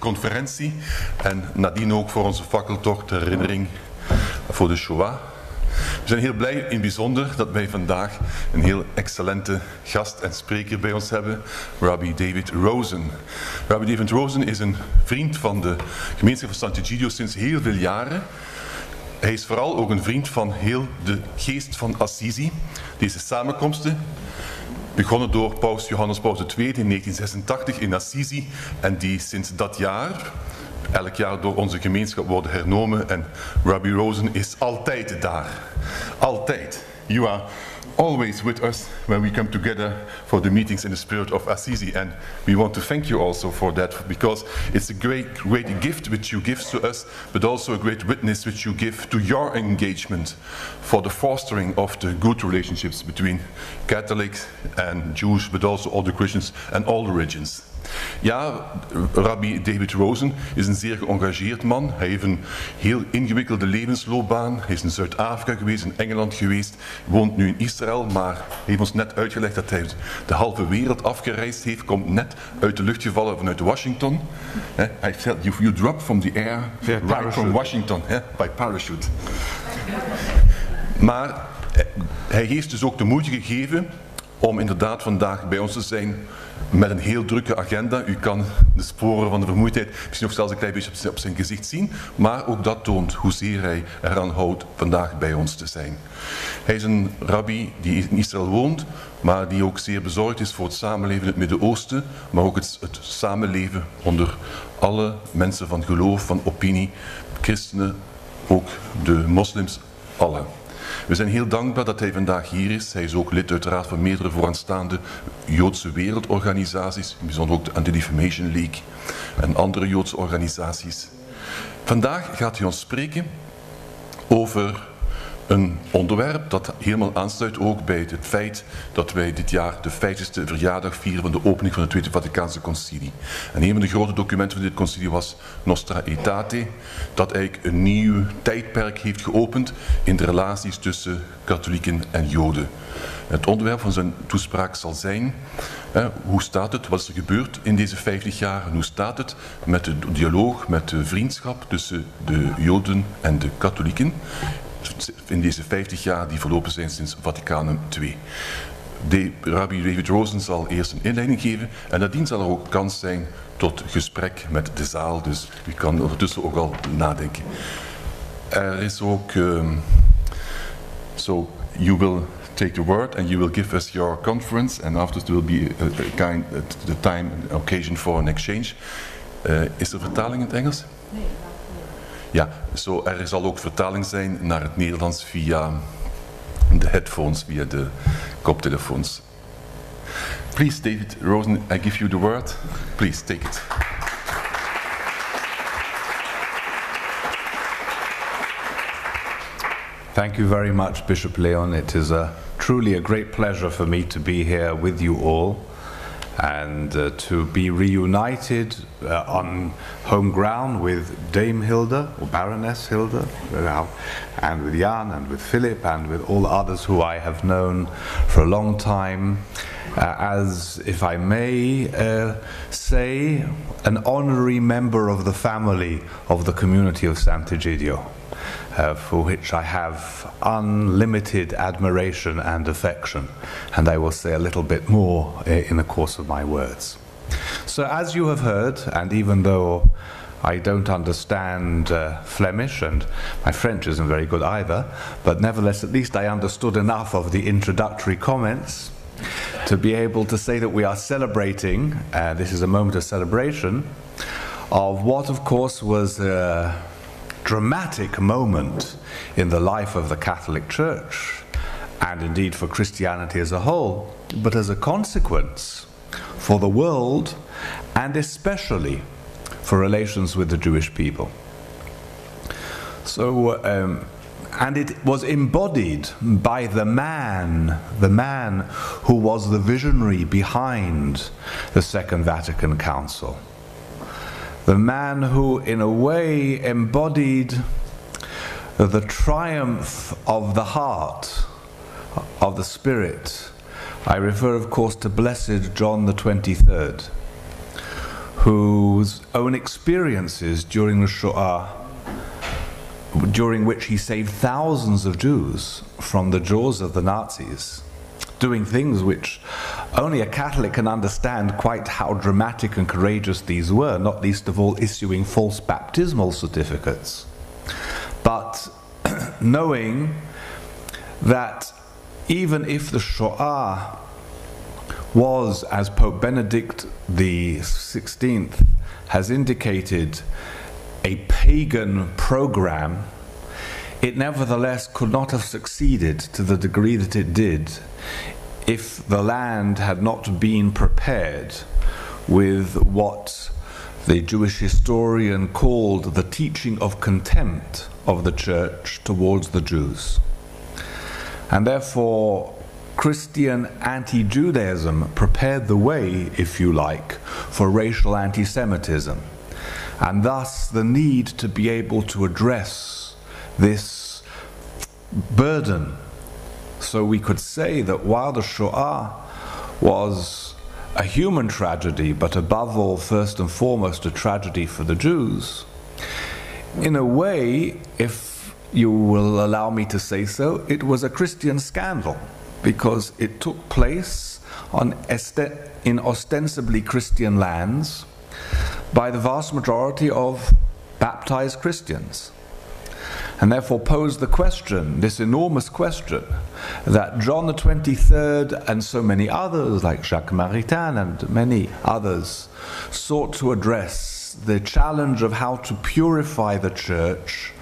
Conferentie en nadien ook voor onze fakkeltocht ter herinnering voor de Shoah. We zijn heel blij in het bijzonder dat wij vandaag een heel excellente gast en spreker bij ons hebben, Rabbi David Rosen. Rabbi David Rosen is een vriend van de gemeenschap van Sant'Egidio sinds heel veel jaren. Hij is vooral ook een vriend van heel de geest van Assisi. Deze samenkomsten, begonnen door Paus Johannes Paus II in 1986 in Assisi en die sinds dat jaar elk jaar door onze gemeenschap worden hernomen en Rabbi Rosen is altijd daar. Altijd. You are always with us when we come together for the meetings in the spirit of Assisi, and we want to thank you also for that, because it's a great gift which you give to us, but also a great witness which you give to your engagement for the fostering of the good relationships between Catholics and Jews, but also all the Christians and all the religions. Ja, Rabbi David Rosen is een zeer geëngageerd man. Hij heeft een heel ingewikkelde levensloopbaan. Hij is in Zuid-Afrika geweest, in Engeland geweest, woont nu in Israël, maar hij heeft ons net uitgelegd dat hij de halve wereld afgereisd heeft, komt net uit de lucht gevallen vanuit Washington. Hij felt you dropped from the air, right from Washington, by parachute. Maar hij heeft dus ook de moeite gegeven om inderdaad vandaag bij ons te zijn met een heel drukke agenda. U kan de sporen van de vermoeidheid misschien nog zelfs een klein beetje op zijn gezicht zien, maar ook dat toont hoezeer hij eraan houdt vandaag bij ons te zijn. Hij is een rabbi die in Israël woont, maar die ook zeer bezorgd is voor het samenleven in het Midden-Oosten, maar ook het samenleven onder alle mensen van geloof, van opinie, christenen, ook de moslims, allen. We zijn heel dankbaar dat hij vandaag hier is. Hij is ook lid uiteraard van meerdere vooraanstaande Joodse wereldorganisaties, in bijzonder ook de Anti-Defamation League en andere Joodse organisaties. Vandaag gaat hij ons spreken over een onderwerp dat helemaal aansluit ook bij het feit dat wij dit jaar de 50ste verjaardag vieren van de opening van het Tweede Vaticaanse Concilie. En een van de grote documenten van dit concilie was Nostra Aetate, dat eigenlijk een nieuw tijdperk heeft geopend in de relaties tussen katholieken en Joden. Het onderwerp van zijn toespraak zal zijn, hoe staat het, wat is er gebeurd in deze 50 jaar en hoe staat het met de dialoog, met de vriendschap tussen de Joden en de katholieken in deze 50 jaar die verlopen zijn sinds Vaticanum II. Rabbi David Rosen zal eerst een inleiding geven en nadien zal er ook kans zijn tot gesprek met de zaal, dus u kan ondertussen ook al nadenken. Er is ook, so you will take the word and you will give us your conference and after there will be the time and occasion for an exchange. Is er vertaling in het Engels? Nee. Ja, er zal ook vertaling zijn naar het Nederlands via de headphones, via de koptelefoons. Please, David Rosen, I give you the word. Please, take it. Thank you very much, Bishop Leon. It is truly a great pleasure for me to be here with you all and to be reunited on home ground with Dame Hilda, or Baroness Hilda, and with Jan and with Philip and with all the others who I have known for a long time, as, if I may say, an honorary member of the family of the community of Sant'Egidio, for which I have unlimited admiration and affection, and I will say a little bit more in the course of my words. So as you have heard, and even though I don't understand Flemish, and my French isn't very good either, but nevertheless at least I understood enough of the introductory comments to be able to say that we are celebrating, this is a moment of celebration, of what of course was a dramatic moment in the life of the Catholic Church, and indeed for Christianity as a whole, but as a consequence for the world, and especially for relations with the Jewish people. So, and it was embodied by the man who was the visionary behind the Second Vatican Council. The man who, in a way, embodied the triumph of the heart, of the Spirit. I refer, of course, to Blessed John the 23rd, whose own experiences during the Shoah, during which he saved thousands of Jews from the jaws of the Nazis, doing things which only a Catholic can understand quite how dramatic and courageous these were, not least of all issuing false baptismal certificates. But knowing that even if the Shoah was, as Pope Benedict XVI has indicated, a pagan program, it nevertheless could not have succeeded to the degree that it did if the land had not been prepared with what the Jewish historian called the teaching of contempt of the Church towards the Jews. And therefore, Christian anti-Judaism prepared the way, if you like, for racial anti-Semitism, and thus the need to be able to address this burden. So we could say that while the Shoah was a human tragedy, but above all, first and foremost, a tragedy for the Jews, in a way, if you will allow me to say so, it was a Christian scandal, because it took place in ostensibly Christian lands by the vast majority of baptized Christians, and therefore posed the question, this enormous question, that John the 23rd and so many others, like Jacques Maritain and many others, sought to address the challenge of how to purify the Church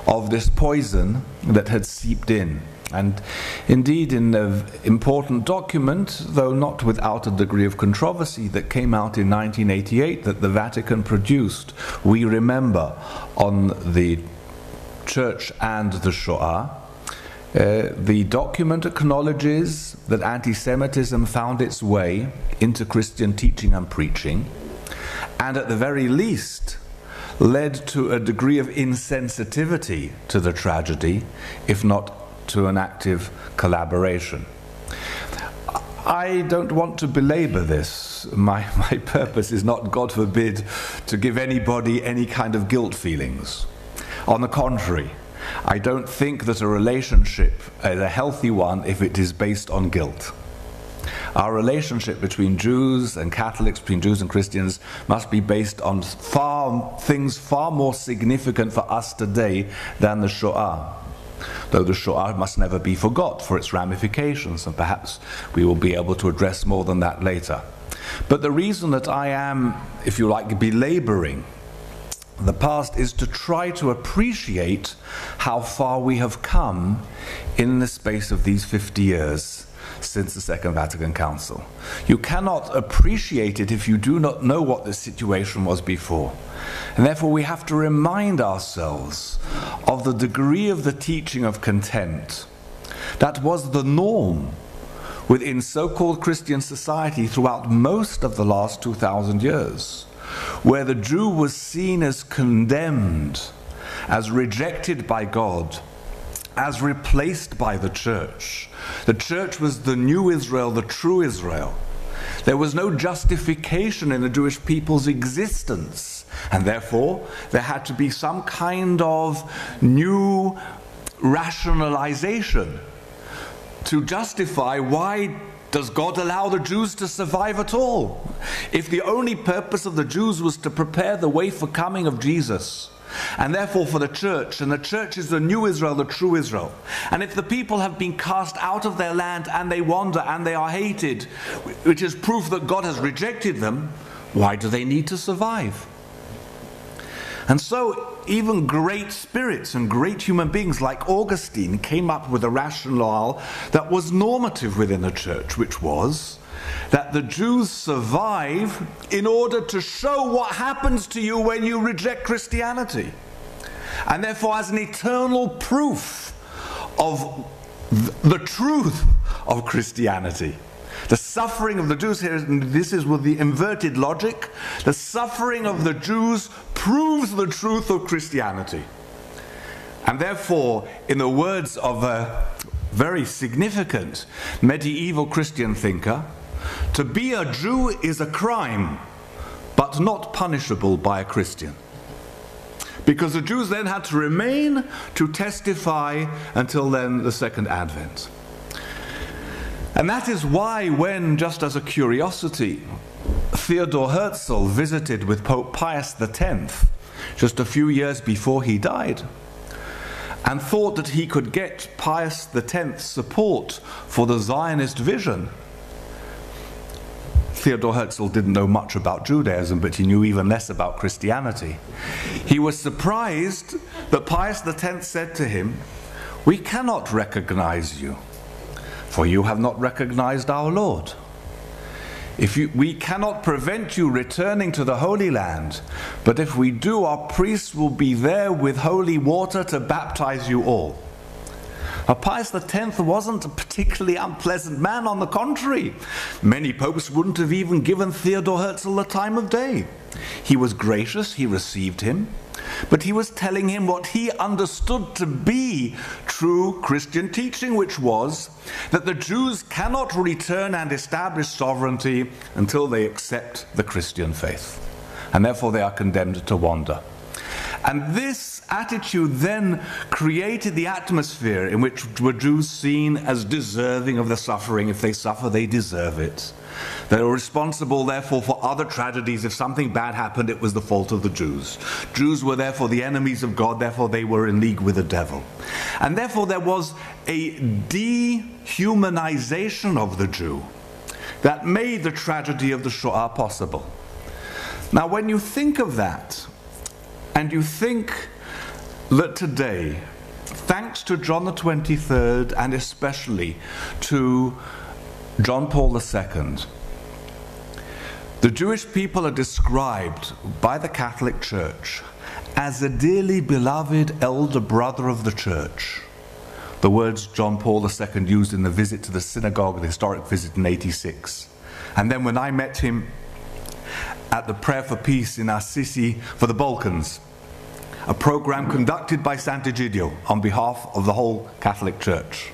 of this poison that had seeped in. And indeed, in an important document, though not without a degree of controversy, that came out in 1988 that the Vatican produced, we remember, on the Church and the Shoah, the document acknowledges that anti-Semitism found its way into Christian teaching and preaching, and at the very least led to a degree of insensitivity to the tragedy, if not to an active collaboration. I don't want to belabor this. My purpose is not, God forbid, to give anybody any kind of guilt feelings. On the contrary, I don't think that a relationship is a healthy one if it is based on guilt. Our relationship between Jews and Catholics, between Jews and Christians, must be based on things far more significant for us today than the Shoah. Though the Shoah must never be forgot for its ramifications, and perhaps we will be able to address more than that later. But the reason that I am, if you like, belaboring the past is to try to appreciate how far we have come in the space of these 50 years since the Second Vatican Council. You cannot appreciate it if you do not know what the situation was before. And therefore we have to remind ourselves of the degree of the teaching of contempt that was the norm within so-called Christian society throughout most of the last 2,000 years, where the Jew was seen as condemned, as rejected by God, as replaced by the Church. The Church was the new Israel, the true Israel. There was no justification in the Jewish people's existence, and therefore there had to be some kind of new rationalization to justify why does God allow the Jews to survive at all? If the only purpose of the Jews was to prepare the way for coming of Jesus, and therefore for the Church, and the Church is the new Israel, the true Israel. And if the people have been cast out of their land and they wander and they are hated, which is proof that God has rejected them, why do they need to survive? And so even great spirits and great human beings like Augustine came up with a rationale that was normative within the Church, which was that the Jews survive in order to show what happens to you when you reject Christianity, and therefore as an eternal proof of the truth of Christianity. The suffering of the Jews here, this is with the inverted logic, the suffering of the Jews proves the truth of Christianity. And therefore, in the words of a very significant medieval Christian thinker, to be a Jew is a crime, but not punishable by a Christian. Because the Jews then had to remain to testify until then the second advent. And that is why when, just as a curiosity, Theodor Herzl visited with Pope Pius X just a few years before he died, and thought that he could get Pius X's support for the Zionist vision. Theodor Herzl didn't know much about Judaism, but he knew even less about Christianity. He was surprised that Pius X said to him, "We cannot recognize you, for you have not recognized our Lord. We cannot prevent you returning to the Holy Land, but if we do, our priests will be there with holy water to baptize you all." Now, Pius X wasn't a particularly unpleasant man, on the contrary. Many popes wouldn't have even given Theodor Herzl the time of day. He was gracious, he received him, but he was telling him what he understood to be true Christian teaching, which was that the Jews cannot return and establish sovereignty until they accept the Christian faith, and therefore they are condemned to wander. And this attitude then created the atmosphere in which were Jews seen as deserving of the suffering. If they suffer, they deserve it. They were responsible, therefore, for other tragedies. If something bad happened, it was the fault of the Jews. Jews were therefore the enemies of God, therefore they were in league with the devil. And therefore there was a dehumanization of the Jew that made the tragedy of the Shoah possible. Now, when you think of that, and you think that today, thanks to John the 23rd and especially to John Paul II, the Jewish people are described by the Catholic Church as a dearly beloved elder brother of the Church. The words John Paul II used in the visit to the synagogue, the historic visit in '86. And then when I met him at the Prayer for Peace in Assisi for the Balkans, a program conducted by Sant'Egidio on behalf of the whole Catholic Church,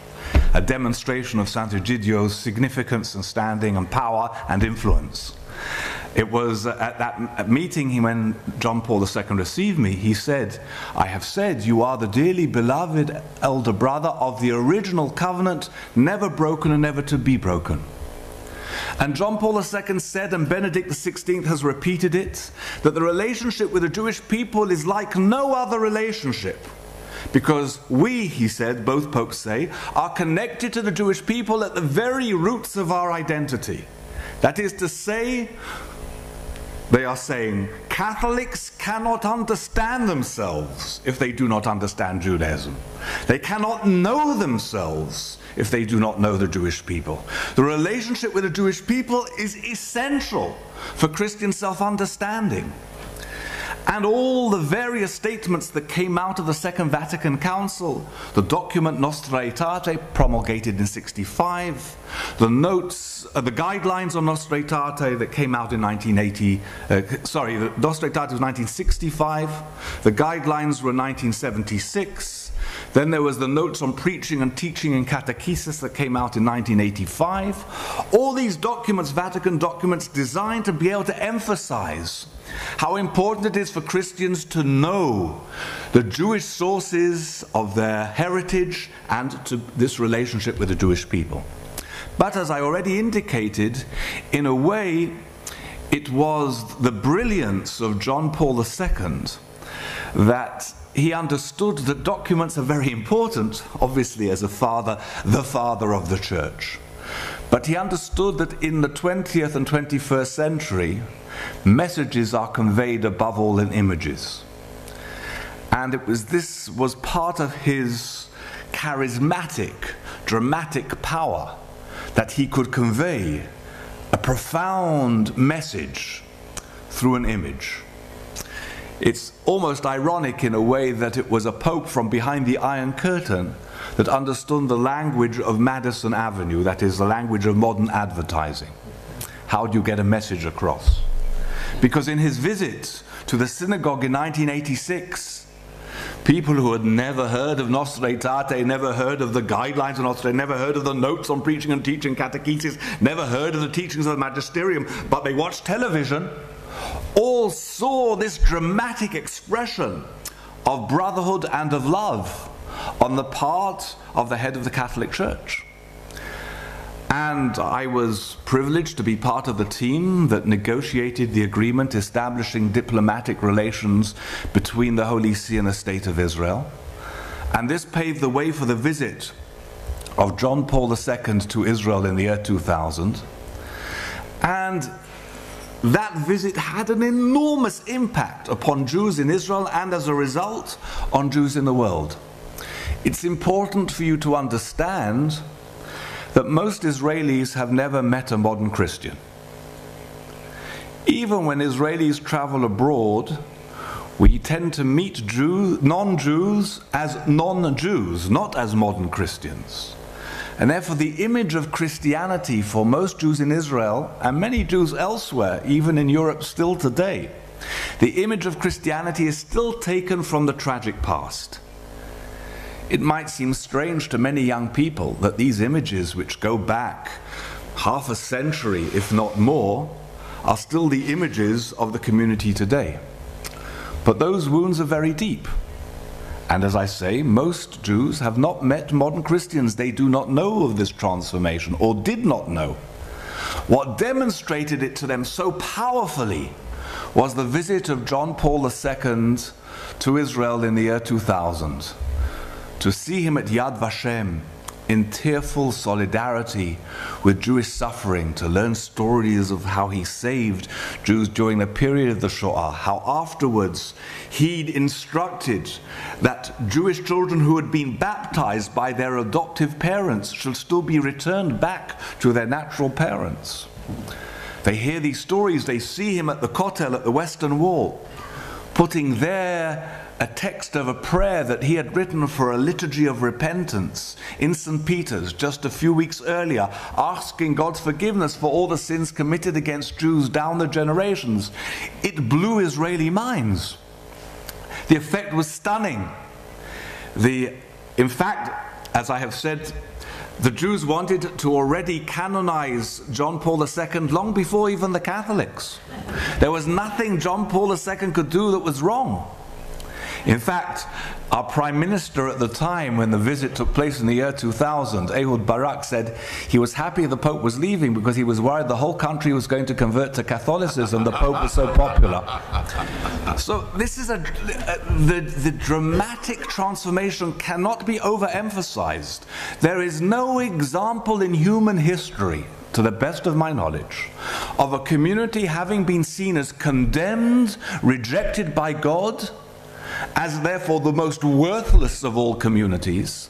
a demonstration of Sant'Egidio's significance and standing and power and influence. It was at that meeting when John Paul II received me, he said, "I have said you are the dearly beloved elder brother of the original covenant, never broken and never to be broken." And John Paul II said, and Benedict XVI has repeated it, that the relationship with the Jewish people is like no other relationship. Because we, he said, both popes say, are connected to the Jewish people at the very roots of our identity. That is to say, they are saying, Catholics cannot understand themselves if they do not understand Judaism. They cannot know themselves if they do not know the Jewish people. The relationship with the Jewish people is essential for Christian self-understanding. And all the various statements that came out of the Second Vatican Council, the document Nostra Aetate, promulgated in '65, the notes, the guidelines on Nostra Aetate that came out in the Nostra Aetate was 1965, the guidelines were 1976, then there was the notes on preaching and teaching and catechesis that came out in 1985. All these documents, Vatican documents, designed to be able to emphasize how important it is for Christians to know the Jewish sources of their heritage and to this relationship with the Jewish people. But as I already indicated, in a way, it was the brilliance of John Paul II that he understood that documents are very important, obviously as a father, the father of the Church. But he understood that in the 20th and 21st century, messages are conveyed above all in images. And this was part of his charismatic, dramatic power, that he could convey a profound message through an image. It's almost ironic in a way that it was a pope from behind the Iron Curtain that understood the language of Madison Avenue, that is the language of modern advertising. How do you get a message across? Because in his visit to the synagogue in 1986, people who had never heard of Nostra Aetate, never heard of the guidelines of Nostra Aetate, never heard of the notes on preaching and teaching, catechesis, never heard of the teachings of the magisterium, but they watched television, all saw this dramatic expression of brotherhood and of love on the part of the head of the Catholic Church. And I was privileged to be part of the team that negotiated the agreement establishing diplomatic relations between the Holy See and the State of Israel. And this paved the way for the visit of John Paul II to Israel in the year 2000. And that visit had an enormous impact upon Jews in Israel and, as a result, on Jews in the world. It's important for you to understand that most Israelis have never met a modern Christian. Even when Israelis travel abroad, we tend to meet non-Jews as non-Jews, not as modern Christians. And therefore the image of Christianity for most Jews in Israel, and many Jews elsewhere, even in Europe still today, the image of Christianity is still taken from the tragic past. It might seem strange to many young people that these images, which go back half a century, if not more, are still the images of the community today. But those wounds are very deep. And as I say, most Jews have not met modern Christians. They do not know of this transformation, or did not know. What demonstrated it to them so powerfully was the visit of John Paul II to Israel in the year 2000. To see him at Yad Vashem in tearful solidarity with Jewish suffering, to learn stories of how he saved Jews during the period of the Shoah, how afterwards he'd instructed that Jewish children who had been baptized by their adoptive parents should still be returned back to their natural parents. They hear these stories, they see him at the Kotel, at the Western Wall, putting there a text of a prayer that he had written for a liturgy of repentance in St. Peter's just a few weeks earlier, asking God's forgiveness for all the sins committed against Jews down the generations. It blew Israeli minds. The effect was stunning. In fact, as I have said, the Jews wanted to already canonize John Paul II long before even the Catholics. There was nothing John Paul II could do that was wrong. In fact, our Prime Minister at the time, when the visit took place in the year 2000, Ehud Barak, said he was happy the Pope was leaving because he was worried the whole country was going to convert to Catholicism. The Pope was so popular. So this is the dramatic transformation cannot be overemphasized. There is no example in human history, to the best of my knowledge, of a community having been seen as condemned, rejected by God, as therefore the most worthless of all communities,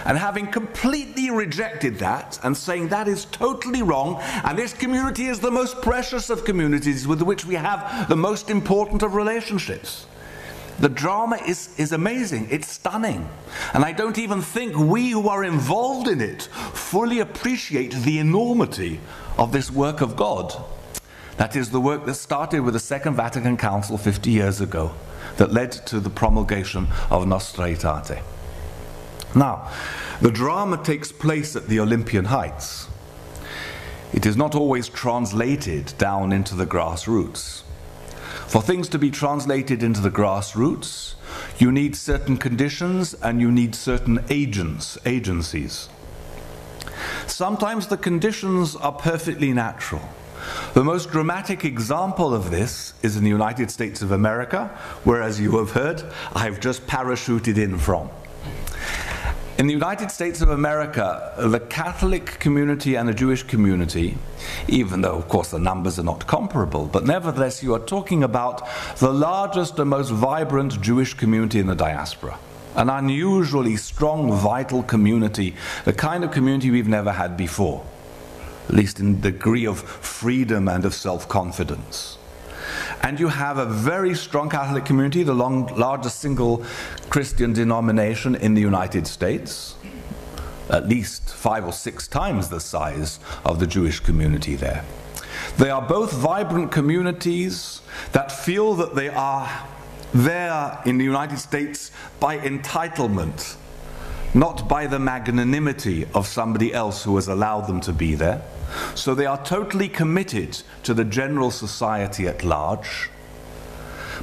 and having completely rejected that and saying that is totally wrong, and this community is the most precious of communities with which we have the most important of relationships. The drama is amazing, it's stunning, and I don't even think we who are involved in it fully appreciate the enormity of this work of God. That is the work that started with the Second Vatican Council 50 years ago, that led to the promulgation of Nostra Aetate. Now, the drama takes place at the Olympian Heights. It is not always translated down into the grassroots. For things to be translated into the grassroots, you need certain conditions and you need certain agencies. Sometimes the conditions are perfectly natural. The most dramatic example of this is in the United States of America, where, as you have heard, I've just parachuted in from. In the United States of America, the Catholic community and the Jewish community, even though, of course, the numbers are not comparable, but nevertheless, you are talking about the largest and most vibrant Jewish community in the diaspora. An unusually strong, vital community, the kind of community we've never had before, at least in the degree of freedom and of self-confidence. And you have a very strong Catholic community, the largest single Christian denomination in the United States, at least 5 or 6 times the size of the Jewish community there. They are both vibrant communities that feel that they are there in the United States by entitlement, not by the magnanimity of somebody else who has allowed them to be there. So they are totally committed to the general society at large,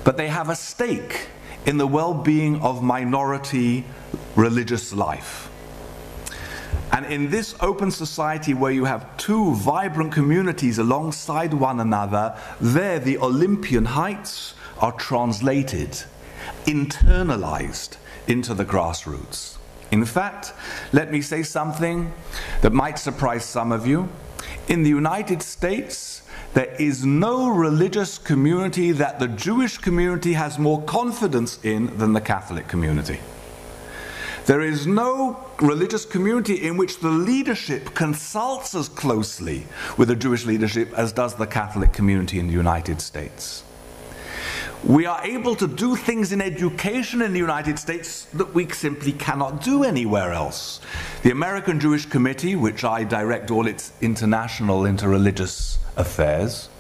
but they have a stake in the well-being of minority religious life. And in this open society where you have two vibrant communities alongside one another, there the Olympian heights are translated, internalized into the grassroots. In fact, let me say something that might surprise some of you. In the United States, there is no religious community that the Jewish community has more confidence in than the Catholic community. There is no religious community in which the leadership consults as closely with the Jewish leadership as does the Catholic community in the United States. We are able to do things in education in the United States that we simply cannot do anywhere else. The American Jewish Committee, which I direct all its international interreligious affairs,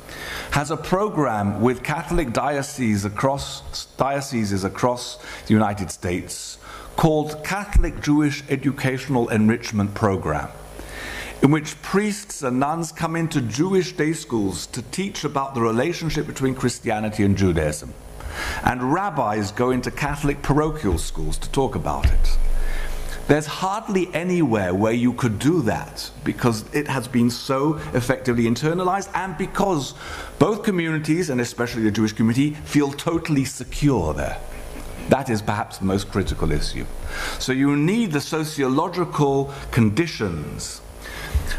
has a program with Catholic dioceses across the United States called Catholic Jewish Educational Enrichment Program, in which priests and nuns come into Jewish day schools to teach about the relationship between Christianity and Judaism. And rabbis go into Catholic parochial schools to talk about it. There's hardly anywhere where you could do that because it has been so effectively internalized and because both communities, and especially the Jewish community, feel totally secure there. That is perhaps the most critical issue. So you need the sociological conditions.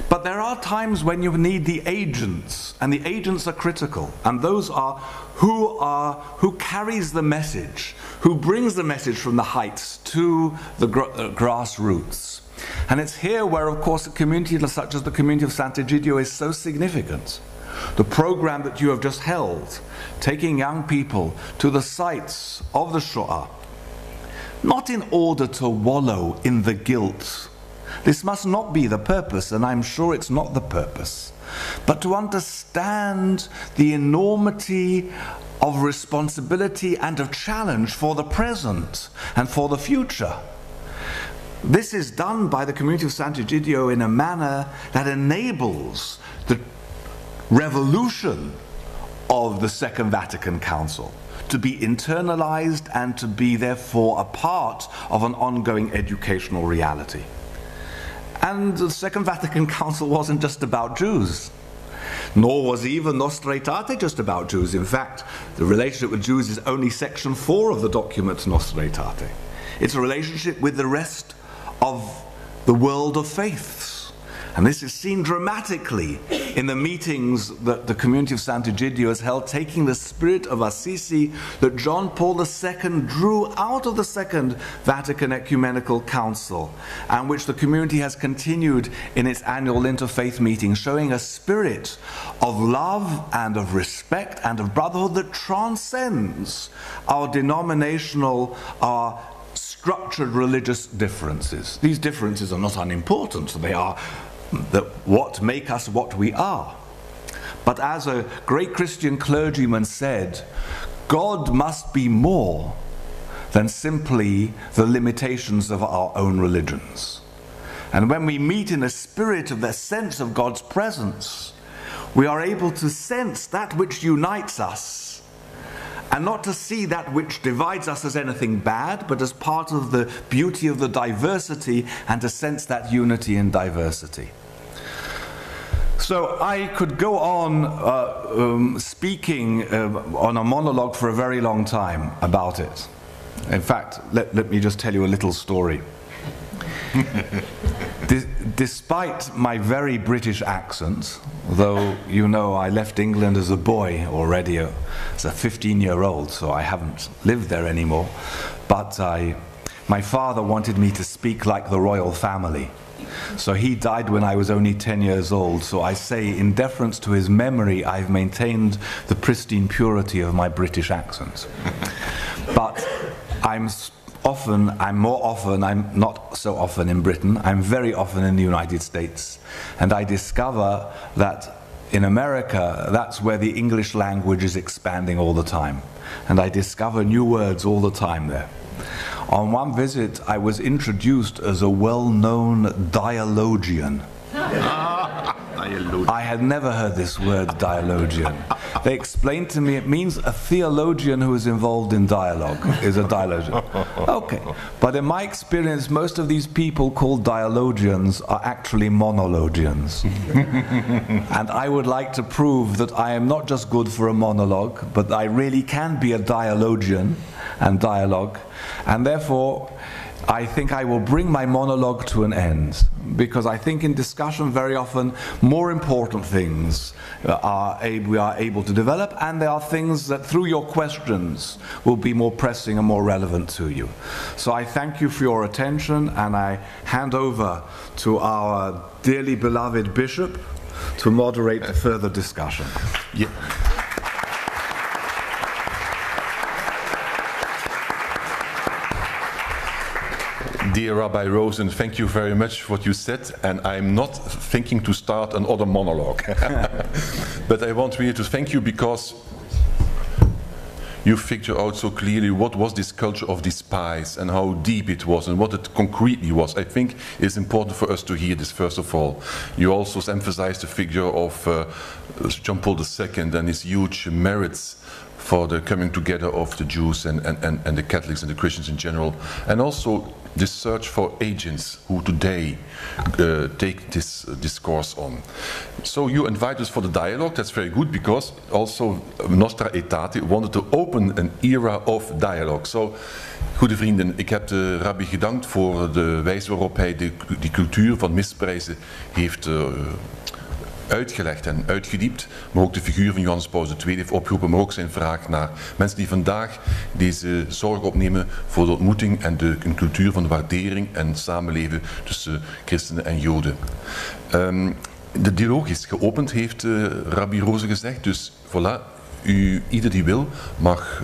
But there are times when you need the agents, and the agents are critical, and those are who carries the message, who brings the message from the heights to the grassroots. And it's here where, of course, a community such as the community of Sant'Egidio is so significant. The program that you have just held, taking young people to the sites of the Shoah, not in order to wallow in the guilt. This must not be the purpose, and I'm sure it's not the purpose, but to understand the enormity of responsibility and of challenge for the present and for the future. This is done by the community of Sant'Egidio in a manner that enables the revolution of the Second Vatican Council to be internalized and to be therefore a part of an ongoing educational reality. And the Second Vatican Council wasn't just about Jews, nor was even Nostra Aetate just about Jews. In fact, the relationship with Jews is only section 4 of the document Nostra Aetate. It's a relationship with the rest of the world of faiths. And this is seen dramatically in the meetings that the community of Sant'Egidio has held, taking the spirit of Assisi that John Paul II drew out of the Second Vatican Ecumenical Council, and which the community has continued in its annual interfaith meeting, showing a spirit of love and of respect and of brotherhood that transcends our denominational, our structured religious differences. These differences are not unimportant. They are what make us what we are. But as a great Christian clergyman said, God must be more than simply the limitations of our own religions. And when we meet in a spirit of the sense of God's presence, we are able to sense that which unites us, and not to see that which divides us as anything bad, but as part of the beauty of the diversity, and to sense that unity in diversity. So I could go on speaking on a monologue for a very long time about it. In fact, let me just tell you a little story. Despite my very British accent, though you know I left England as a boy already, as a 15-year-old, so I haven't lived there anymore, but my father wanted me to speak like the royal family. So he died when I was only 10 years old, so I say in deference to his memory I've maintained the pristine purity of my British accent. But I'm not so often in Britain, I'm very often in the United States, and I discover that in America, that's where the English language is expanding all the time, and I discover new words all the time there. On one visit, I was introduced as a well-known dialogian. I had never heard this word, dialogian. They explained to me it means a theologian who is involved in dialogue is a dialogian. Okay, but in my experience, most of these people called dialogians are actually monologians. And I would like to prove that I am not just good for a monologue, but I really can be a dialogian and dialogue, and therefore I think I will bring my monologue to an end, because I think in discussion very often more important things we are able to develop, and there are things that through your questions will be more pressing and more relevant to you. So I thank you for your attention, and I hand over to our dearly beloved Bishop to moderate the further discussion. Yeah. Dear Rabbi Rosen, thank you very much for what you said, and I'm not thinking to start another monologue. But I want really to thank you because you figured out so clearly what was this culture of despise and how deep it was and what it concretely was. I think it's important for us to hear this first of all. You also emphasized the figure of John Paul II and his huge merits for the coming together of the Jews and the Catholics and the Christians in general, and also this search for agents who today take this discourse on. So you invite us for the dialogue. That's very good, because also Nostra Aetate wanted to open an era of dialogue. So, goede vrienden, ik heb de rabbi gedankt voor de wijze waarop hij die cultuur van misprijzen heeft uitgelegd en uitgediept, maar ook de figuur van Johannes Paulus II heeft opgeroepen, maar ook zijn vraag naar mensen die vandaag deze zorg opnemen voor de ontmoeting en een cultuur van de waardering en samenleven tussen christenen en joden. De dialoog is geopend, heeft Rabbi Rosen gezegd, dus voilà, ieder die wil mag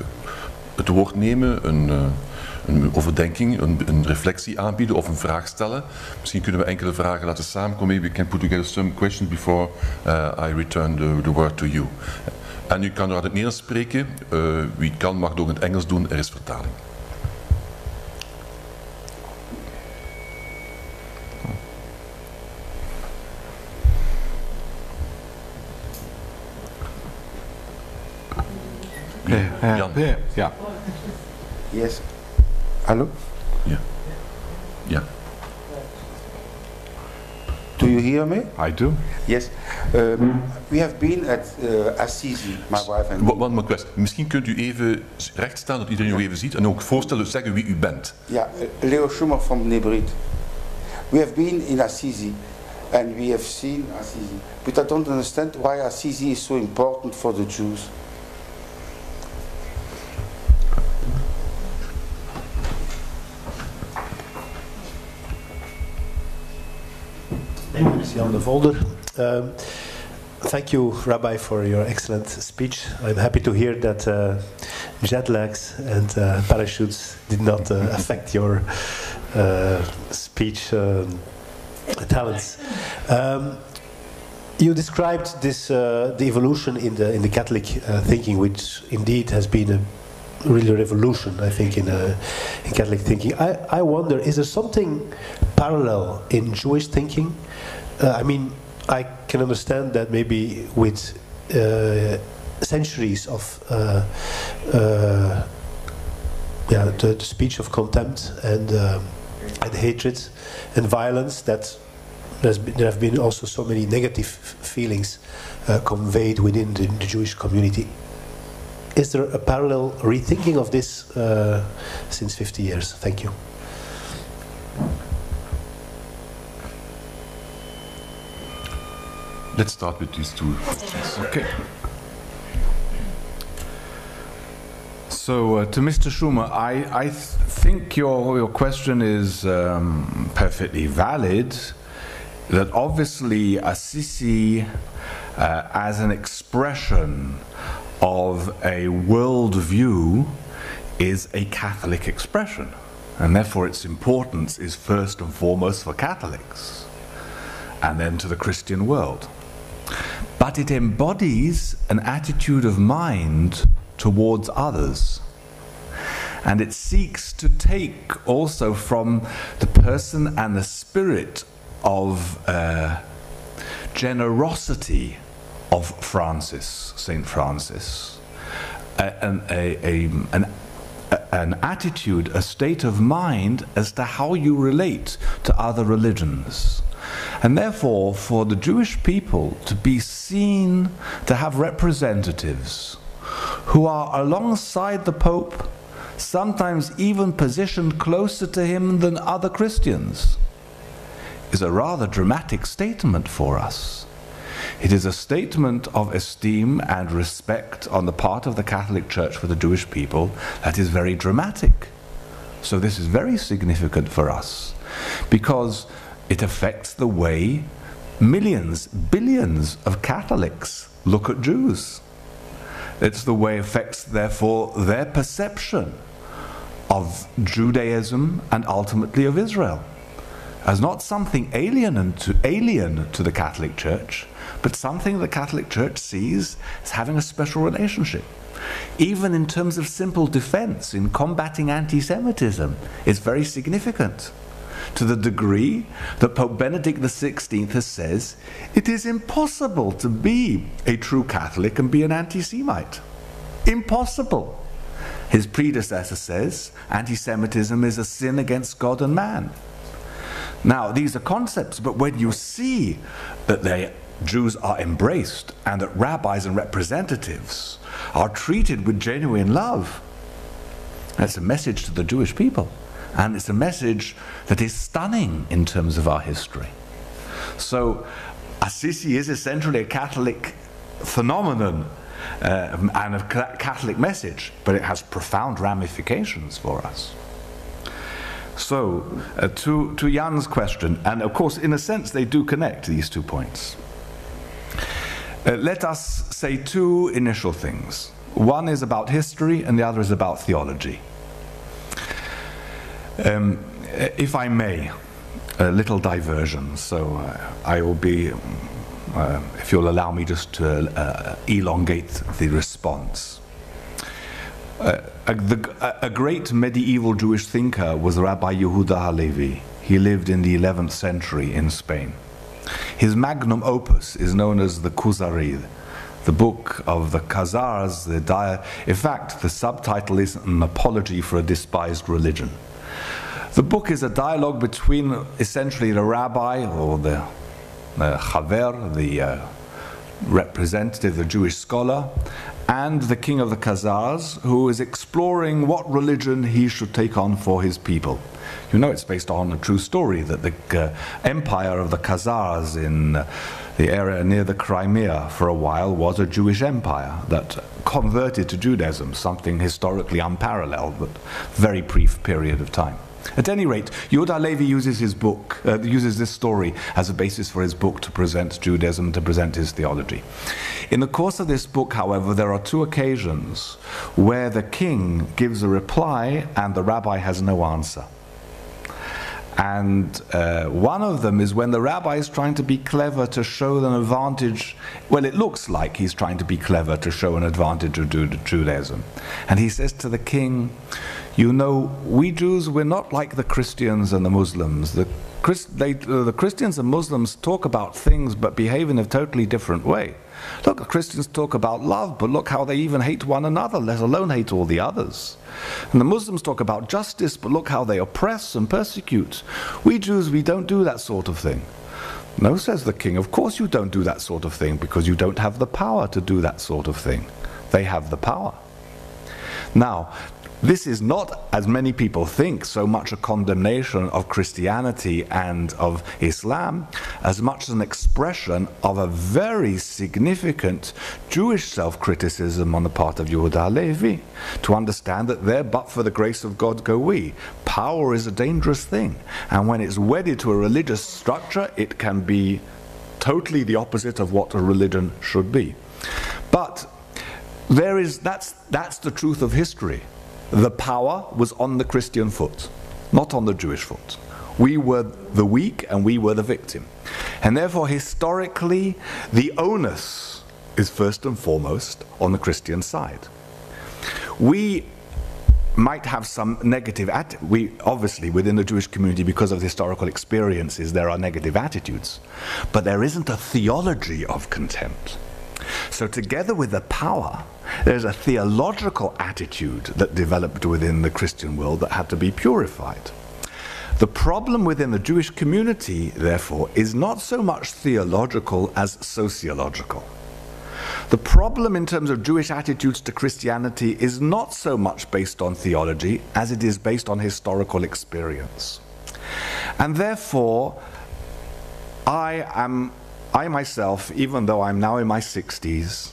het woord nemen, een overdenking, een reflectie aanbieden of een vraag stellen. Misschien kunnen we enkele vragen laten samenkomen. Maybe we can put together some questions before I return the word to you. En u kan uit het Nederlands spreken. Wie kan mag het ook in het Engels doen. Er is vertaling. Jan. Yeah. Yes. Hello? Yeah. Yeah. Do you hear me? I do. Yes. We have been at Assisi, my wife and me. One more question. Misschien kunt u even recht staan, dat iedereen u even ziet, en ook voorstellen, zeggen wie u bent. Ja, Leo Schumer from Nebrit. We have been in Assisi and we have seen Assisi. But I don't understand why Assisi is so important for the Jews. Jan de Volder. Thank you, Rabbi, for your excellent speech. I'm happy to hear that jet lags and parachutes did not affect your speech talents. You described this the evolution in the Catholic thinking, which indeed has been a really revolution, I think, in Catholic thinking. I wonder, is there something parallel in Jewish thinking? I mean, I can understand that maybe with centuries of the speech of contempt and hatred and violence, that there have been also so many negative feelings conveyed within the Jewish community. Is there a parallel rethinking of this since 50 years? Thank you. Let's start with these two questions. Okay. So to Mr. Schumer, I think your question is perfectly valid. That obviously Assisi, as an expression of a worldview, is a Catholic expression, and therefore its importance is first and foremost for Catholics, and then to the Christian world. But it embodies an attitude of mind towards others. And it seeks to take also from the person and the spirit of generosity of Francis, Saint Francis, an attitude, a state of mind as to how you relate to other religions. And therefore, for the Jewish people to be seen to have representatives who are alongside the Pope, sometimes even positioned closer to him than other Christians, is a rather dramatic statement for us. It is a statement of esteem and respect on the part of the Catholic Church for the Jewish people that is very dramatic. So this is very significant for us, because it affects the way millions, billions of Catholics look at Jews. It's the way it affects, therefore, their perception of Judaism and ultimately of Israel, as not something alien to the Catholic Church, but something the Catholic Church sees as having a special relationship. Even in terms of simple defense, in combating anti-Semitism, it's very significant, to the degree that Pope Benedict XVI says it is impossible to be a true Catholic and be an anti-Semite. Impossible. His predecessor says anti-Semitism is a sin against God and man. Now, these are concepts, but when you see that Jews are embraced and that rabbis and representatives are treated with genuine love, that's a message to the Jewish people. And it's a message that is stunning in terms of our history. So Assisi is essentially a Catholic phenomenon and a Catholic message, but it has profound ramifications for us. So to Jan's question, and of course in a sense they do connect, these 2 points. Let us say 2 initial things. One is about history and the other is about theology. If I may, a little diversion, so I will be, if you'll allow me just to elongate the response. A great medieval Jewish thinker was Rabbi Yehuda Halevi. He lived in the 11th century in Spain. His magnum opus is known as the Kuzari, the book of the Khazars. In fact, the subtitle is An Apology for a Despised Religion. The book is a dialogue between essentially the rabbi, or the chaver, the representative, the Jewish scholar, and the king of the Khazars, who is exploring what religion he should take on for his people. You know, it's based on a true story that the empire of the Khazars in the area near the Crimea for a while was a Jewish empire that converted to Judaism, something historically unparalleled, but very brief period of time. At any rate, Yehuda Halevi uses his book, uses this story as a basis for his book to present Judaism, to present his theology. In the course of this book, however, there are 2 occasions where the king gives a reply and the rabbi has no answer. And one of them is when the rabbi is trying to be clever to show an advantage. Well, it looks like he's trying to be clever to show an advantage of Judaism. And he says to the king, you know, we Jews, we're not like the Christians and the Muslims. The Christians and Muslims talk about things but behave in a totally different way. Look, the Christians talk about love, but look how they even hate one another, let alone hate all the others. And the Muslims talk about justice, but look how they oppress and persecute. We Jews, we don't do that sort of thing. No, says the king, of course you don't do that sort of thing, because you don't have the power to do that sort of thing. They have the power. Now, this is not, as many people think, so much a condemnation of Christianity and of Islam, as much as an expression of a very significant Jewish self-criticism on the part of Yehuda Halevi, to understand that there, but for the grace of God go we. Power is a dangerous thing, and when it's wedded to a religious structure, it can be totally the opposite of what a religion should be. But that's the truth of history. The power was on the Christian foot, not on the Jewish foot. We were the weak and we were the victim. And therefore, historically, the onus is first and foremost on the Christian side. We might have some negative we obviously within the Jewish community, because of the historical experiences, there are negative attitudes, but there isn't a theology of contempt. So together with the power, there's a theological attitude that developed within the Christian world that had to be purified. The problem within the Jewish community, therefore, is not so much theological as sociological. The problem in terms of Jewish attitudes to Christianity is not so much based on theology as it is based on historical experience. And therefore, I myself, even though I'm now in my 60s,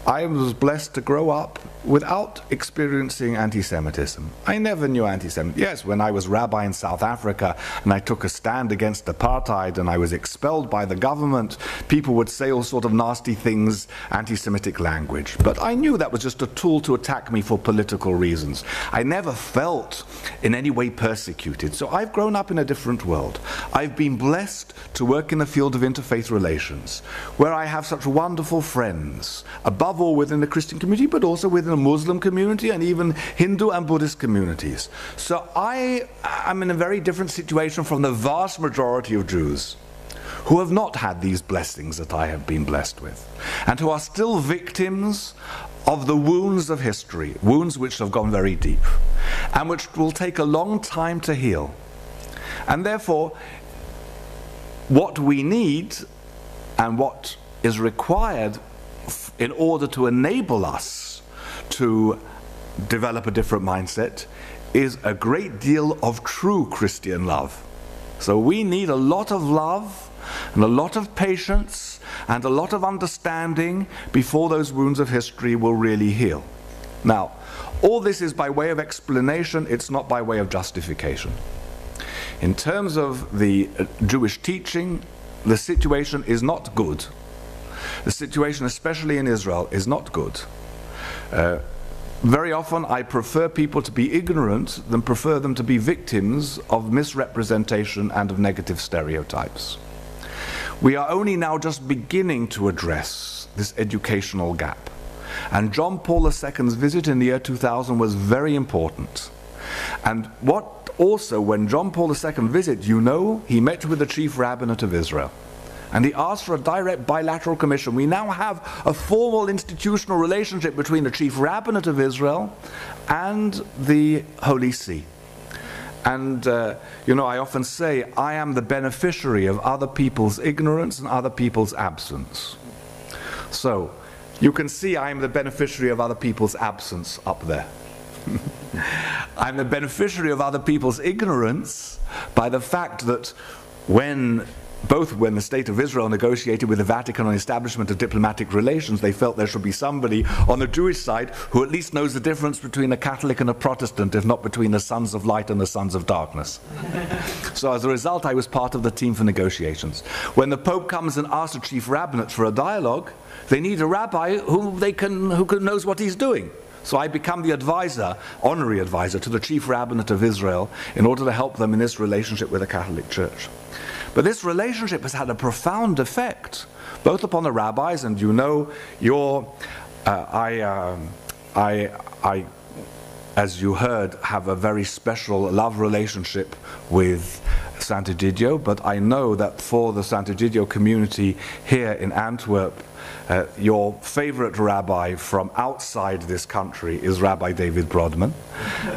I was blessed to grow up without experiencing anti-Semitism. I never knew anti-Semitism. Yes, when I was rabbi in South Africa and I took a stand against apartheid and I was expelled by the government, people would say all sort of nasty things, anti-Semitic language. But I knew that was just a tool to attack me for political reasons. I never felt in any way persecuted. So I've grown up in a different world. I've been blessed to work in the field of interfaith relations, where I have such wonderful friends, above all within the Christian community, but also within the Muslim community and even Hindu and Buddhist communities. So I am in a very different situation from the vast majority of Jews who have not had these blessings that I have been blessed with, and who are still victims of the wounds of history, wounds which have gone very deep, and which will take a long time to heal. And therefore, what we need and what is required in order to enable us to develop a different mindset is a great deal of true Christian love. So we need a lot of love and a lot of patience and a lot of understanding before those wounds of history will really heal. Now, all this is by way of explanation, it's not by way of justification. In terms of the Jewish teaching, the situation is not good. The situation, especially in Israel, is not good. Very often I prefer people to be ignorant than prefer them to be victims of misrepresentation and of negative stereotypes. We are only now just beginning to address this educational gap. And John Paul II's visit in the year 2000 was very important. And what also, when John Paul II visited, you know, he met with the chief rabbinate of Israel. And he asked for a direct bilateral commission. We now have a formal institutional relationship between the chief rabbinate of Israel and the Holy See. And, you know, I often say, I am the beneficiary of other people's ignorance and other people's absence. So, you can see I am the beneficiary of other people's absence up there. I'm the beneficiary of other people's ignorance by the fact that both when the State of Israel negotiated with the Vatican on the establishment of diplomatic relations, they felt there should be somebody on the Jewish side who at least knows the difference between a Catholic and a Protestant, if not between the sons of light and the sons of darkness. So as a result, I was part of the team for negotiations. When the Pope comes and asks the chief rabbinate for a dialogue, they need a rabbi who knows what he's doing. So I become the advisor, honorary advisor, to the chief rabbinate of Israel in order to help them in this relationship with the Catholic Church. But this relationship has had a profound effect, both upon the rabbis, and you know, I, as you heard, have a very special love relationship with Sant'Egidio, but I know that for the Sant'Egidio community here in Antwerp, your favorite rabbi from outside this country is Rabbi David Brodman,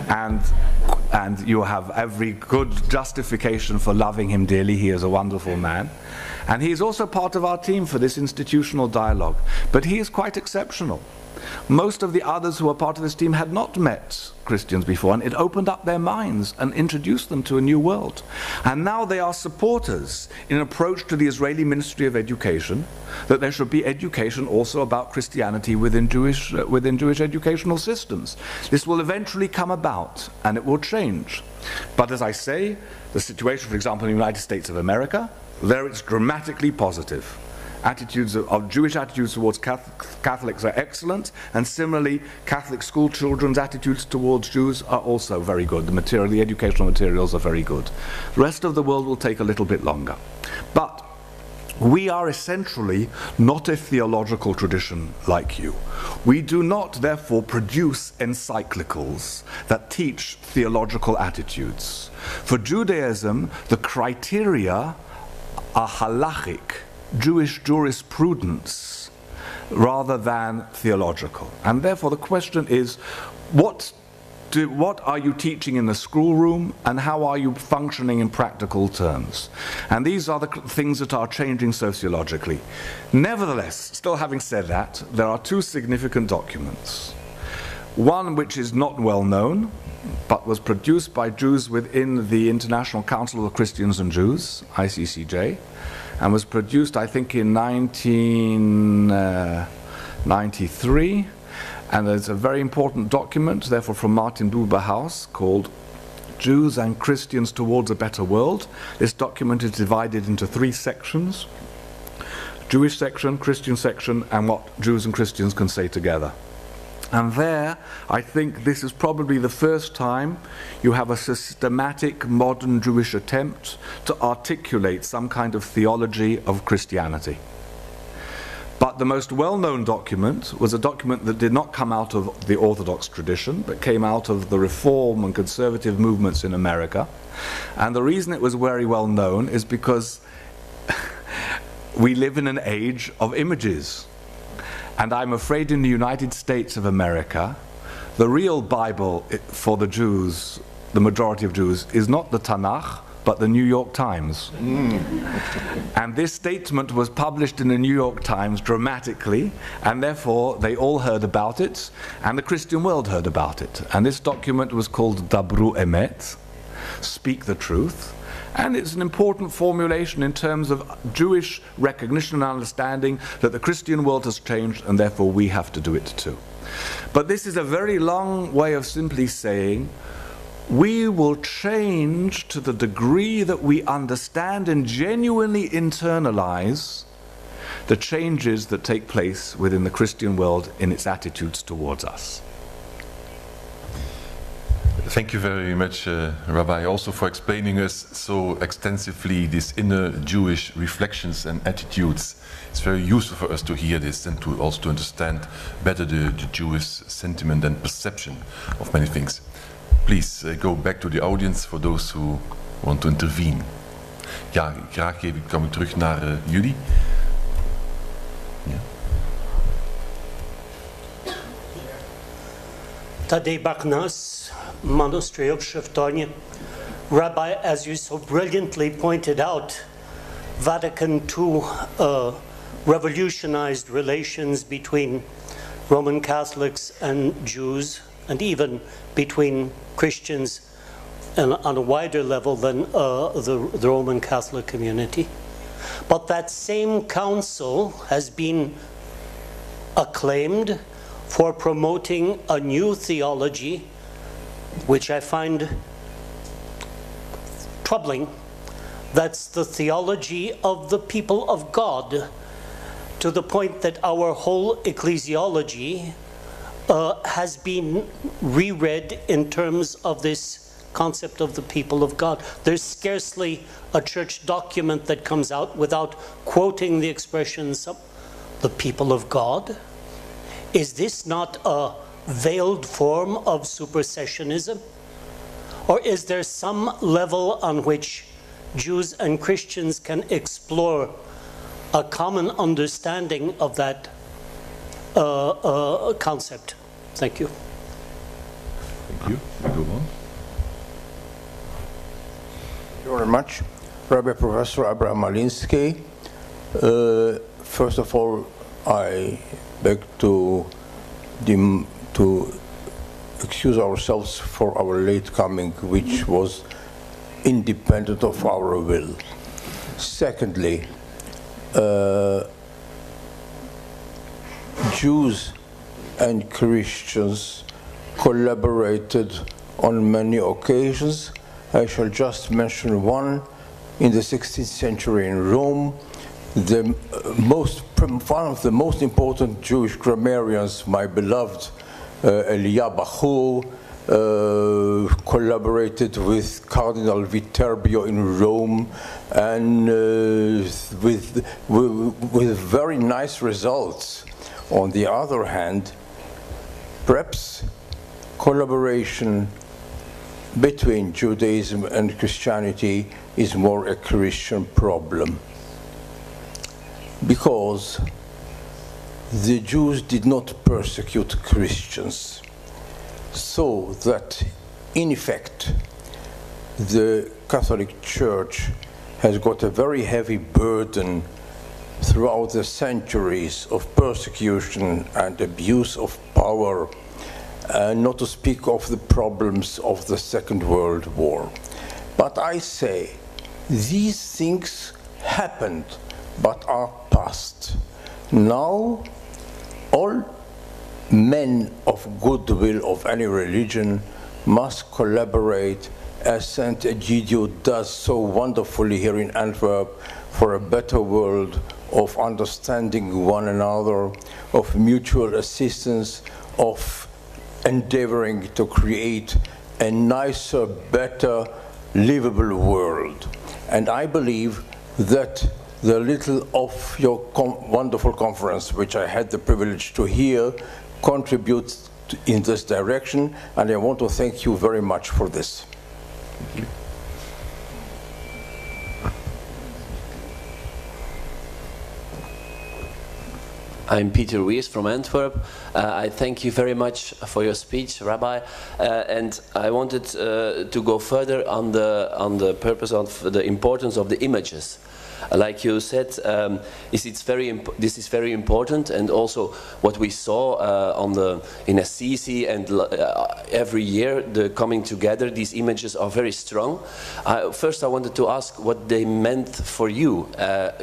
and you have every good justification for loving him dearly. He is a wonderful man. And he is also part of our team for this institutional dialogue. But he is quite exceptional. Most of the others who are part of this team had not met Christians before, and it opened up their minds and introduced them to a new world. And now they are supporters in an approach to the Israeli Ministry of Education, that there should be education also about Christianity within Jewish educational systems. This will eventually come about, and it will change. But as I say, the situation, for example, in the United States of America, there it's dramatically positive. Jewish attitudes towards Catholics are excellent, and similarly Catholic school children's attitudes towards Jews are also very good. The educational materials are very good. The rest of the world will take a little bit longer. But we are essentially not a theological tradition like you. We do not, therefore, produce encyclicals that teach theological attitudes. For Judaism, the criteria are halachic, Jewish jurisprudence, rather than theological. And therefore the question is, what are you teaching in the schoolroom, and how are you functioning in practical terms? And these are the things that are changing sociologically. Nevertheless, still having said that, there are two significant documents. One which is not well known, but was produced by Jews within the International Council of Christians and Jews, ICCJ, and was produced, I think, in 1993. And there's a very important document, therefore, from Martin Buber House called Jews and Christians Towards a Better World. This document is divided into three sections: Jewish section, Christian section, and what Jews and Christians can say together. And there, I think this is probably the first time you have a systematic modern Jewish attempt to articulate some kind of theology of Christianity. But the most well-known document was a document that did not come out of the Orthodox tradition, but came out of the Reform and conservative movements in America. And the reason it was very well known is because we live in an age of images. And I'm afraid in the United States of America, the real Bible for the Jews, the majority of Jews, is not the Tanakh, but the New York Times. And this statement was published in the New York Times dramatically, and therefore they all heard about it, and the Christian world heard about it. And this document was called Dabru Emet, Speak the Truth. And it's an important formulation in terms of Jewish recognition and understanding that the Christian world has changed, and therefore we have to do it too. But this is a very long way of simply saying, we will change to the degree that we understand and genuinely internalize the changes that take place within the Christian world in its attitudes towards us. Thank you very much, Rabbi, also for explaining us so extensively these inner Jewish reflections and attitudes. It's very useful for us to hear this and to also to understand better the Jewish sentiment and perception of many things. Please go back to the audience for those who want to intervene. Ja, graag kom ik terug naar jullie. Ja. Tadej Baknas, Monastery of Sheftonia. Rabbi, as you so brilliantly pointed out, Vatican II revolutionized relations between Roman Catholics and Jews, and even between Christians and on a wider level than the Roman Catholic community. But that same council has been acclaimed for promoting a new theology, which I find troubling. That's the theology of the people of God, to the point that our whole ecclesiology has been reread in terms of this concept of the people of God. There's scarcely a church document that comes out without quoting the expressions of the people of God. Is this not a veiled form of supersessionism? Or is there some level on which Jews and Christians can explore a common understanding of that concept? Thank you. Thank you. Go on. Thank you very much. Rabbi Professor Abraham Malinsky. First of all, I beg to excuse ourselves for our late coming, which was independent of our will. Secondly, Jews and Christians collaborated on many occasions. I shall just mention one. In the 16th century in Rome, one of the most important Jewish grammarians, my beloved Elia Bachur, collaborated with Cardinal Viterbio in Rome, and with very nice results. On the other hand, perhaps collaboration between Judaism and Christianity is more a Christian problem, because the Jews did not persecute Christians, so that in effect the Catholic Church has got a very heavy burden throughout the centuries of persecution and abuse of power, not to speak of the problems of the Second World War. But I say, these things happened, but are past. Now, all men of goodwill of any religion must collaborate, as Sant'Egidio does so wonderfully here in Antwerp, for a better world of understanding one another, of mutual assistance, of endeavoring to create a nicer, better, livable world. And I believe that the little of your wonderful conference, which I had the privilege to hear, contributes in this direction, and I want to thank you very much for this. Thank you. I'm Peter Wiers from Antwerp. I thank you very much for your speech, Rabbi, and I wanted to go further on the purpose of the importance of the images. Like you said, this is very important, and also what we saw in Assisi and every year, the coming together, these images are very strong. First I wanted to ask what they meant for you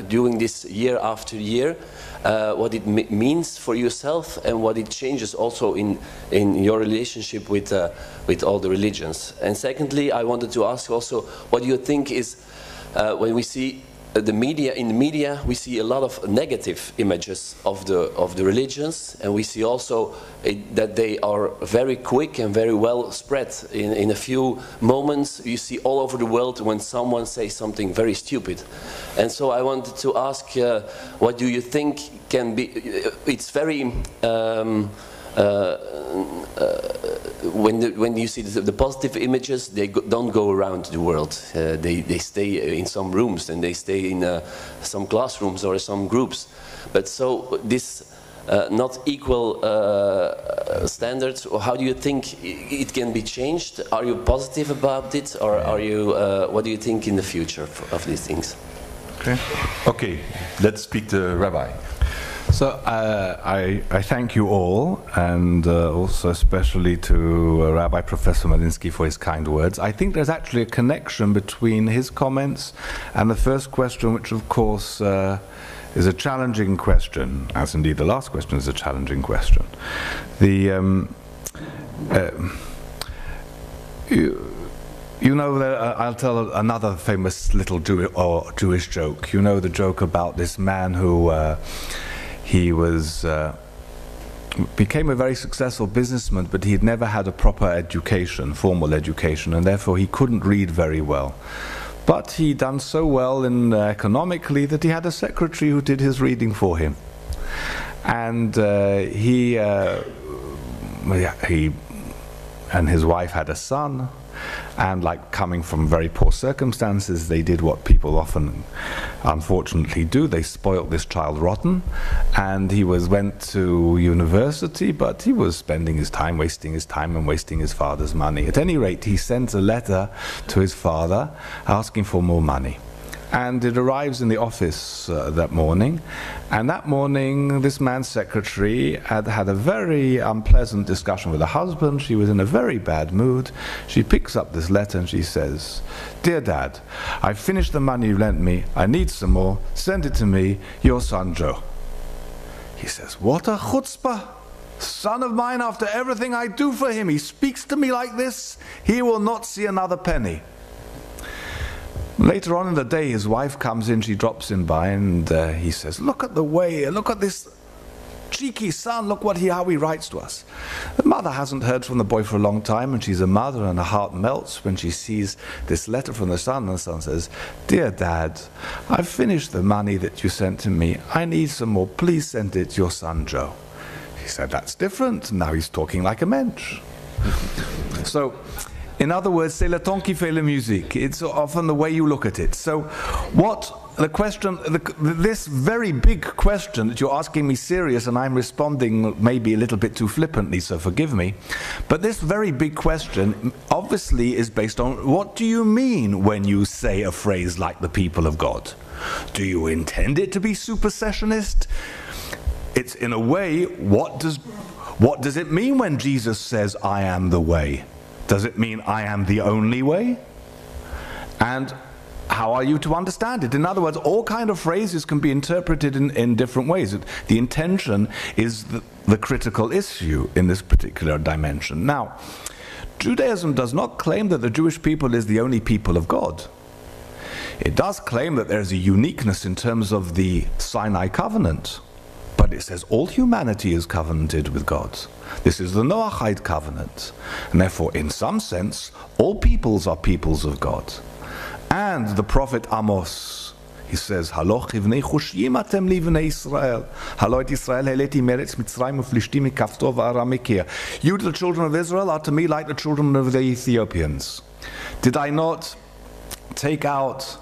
doing this year after year, what it means for yourself and what it changes also in your relationship with all the religions. And secondly, I wanted to ask also what you think is when we see in the media we see a lot of negative images of the religions, and we see also that they are very quick and very well spread. In a few moments you see all over the world when someone says something very stupid. And so I wanted to ask, what do you think can be, it's very when you see the positive images, they don't go around the world. They stay in some rooms, and they stay in some classrooms or some groups. But so this not equal standards, or how do you think it can be changed? Are you positive about it, or are you? What do you think in the future of these things? Okay, let's speak to Rabbi. So I thank you all, and also especially to Rabbi Professor Malinsky for his kind words. I think there's actually a connection between his comments and the first question, which of course is a challenging question, as indeed the last question is a challenging question. You know, I'll tell another famous little Jewish joke. You know the joke about this man who became a very successful businessman, but he had never had a proper education, formal education, and therefore he couldn't read very well. But he'd done so well economically that he had a secretary who did his reading for him. And he and his wife had a son, and like coming from very poor circumstances, they did what people often unfortunately do. They spoilt this child rotten, and he went to university, but he was spending his time, wasting his time and wasting his father's money. At any rate, he sent a letter to his father asking for more money. And it arrives in the office that morning, and that morning this man's secretary had had a very unpleasant discussion with her husband. She was in a very bad mood. She picks up this letter and she says, "Dear Dad, I've finished the money you lent me. I need some more. Send it to me, your son Joe." He says, "What a chutzpah! Son of mine, after everything I do for him, he speaks to me like this? He will not see another penny." Later on in the day, his wife comes in, she drops in by, and he says, look at this cheeky son, look how he writes to us. The mother hasn't heard from the boy for a long time, and she's a mother, and her heart melts when she sees this letter from the son, and the son says, "Dear Dad, I've finished the money that you sent to me. I need some more. Please send it to your son Joe." He said, "That's different." Now he's talking like a mensch. So, in other words, c'est le ton qui fait la musique. It's often the way you look at it. So, this very big question that you're asking me serious, and I'm responding maybe a little bit too flippantly, so forgive me, but this very big question obviously is based on what do you mean when you say a phrase like the people of God? Do you intend it to be supersessionist? It's in a way, what does it mean when Jesus says, "I am the way"? Does it mean I am the only way? And how are you to understand it? In other words, all kind of phrases can be interpreted in different ways. The intention is the critical issue in this particular dimension. Now, Judaism does not claim that the Jewish people is the only people of God. It does claim that there is a uniqueness in terms of the Sinai covenant. But it says all humanity is covenanted with God. This is the Noahide covenant. And therefore, in some sense, all peoples are peoples of God. And the prophet Amos, he says, "Haloch ivnei chushim atem livnei Israel. Haloit Israel heleti meretz Mitzrayim u'Flishtim mikaftor v'aramikir." You, the children of Israel, are to me like the children of the Ethiopians. Did I not take out,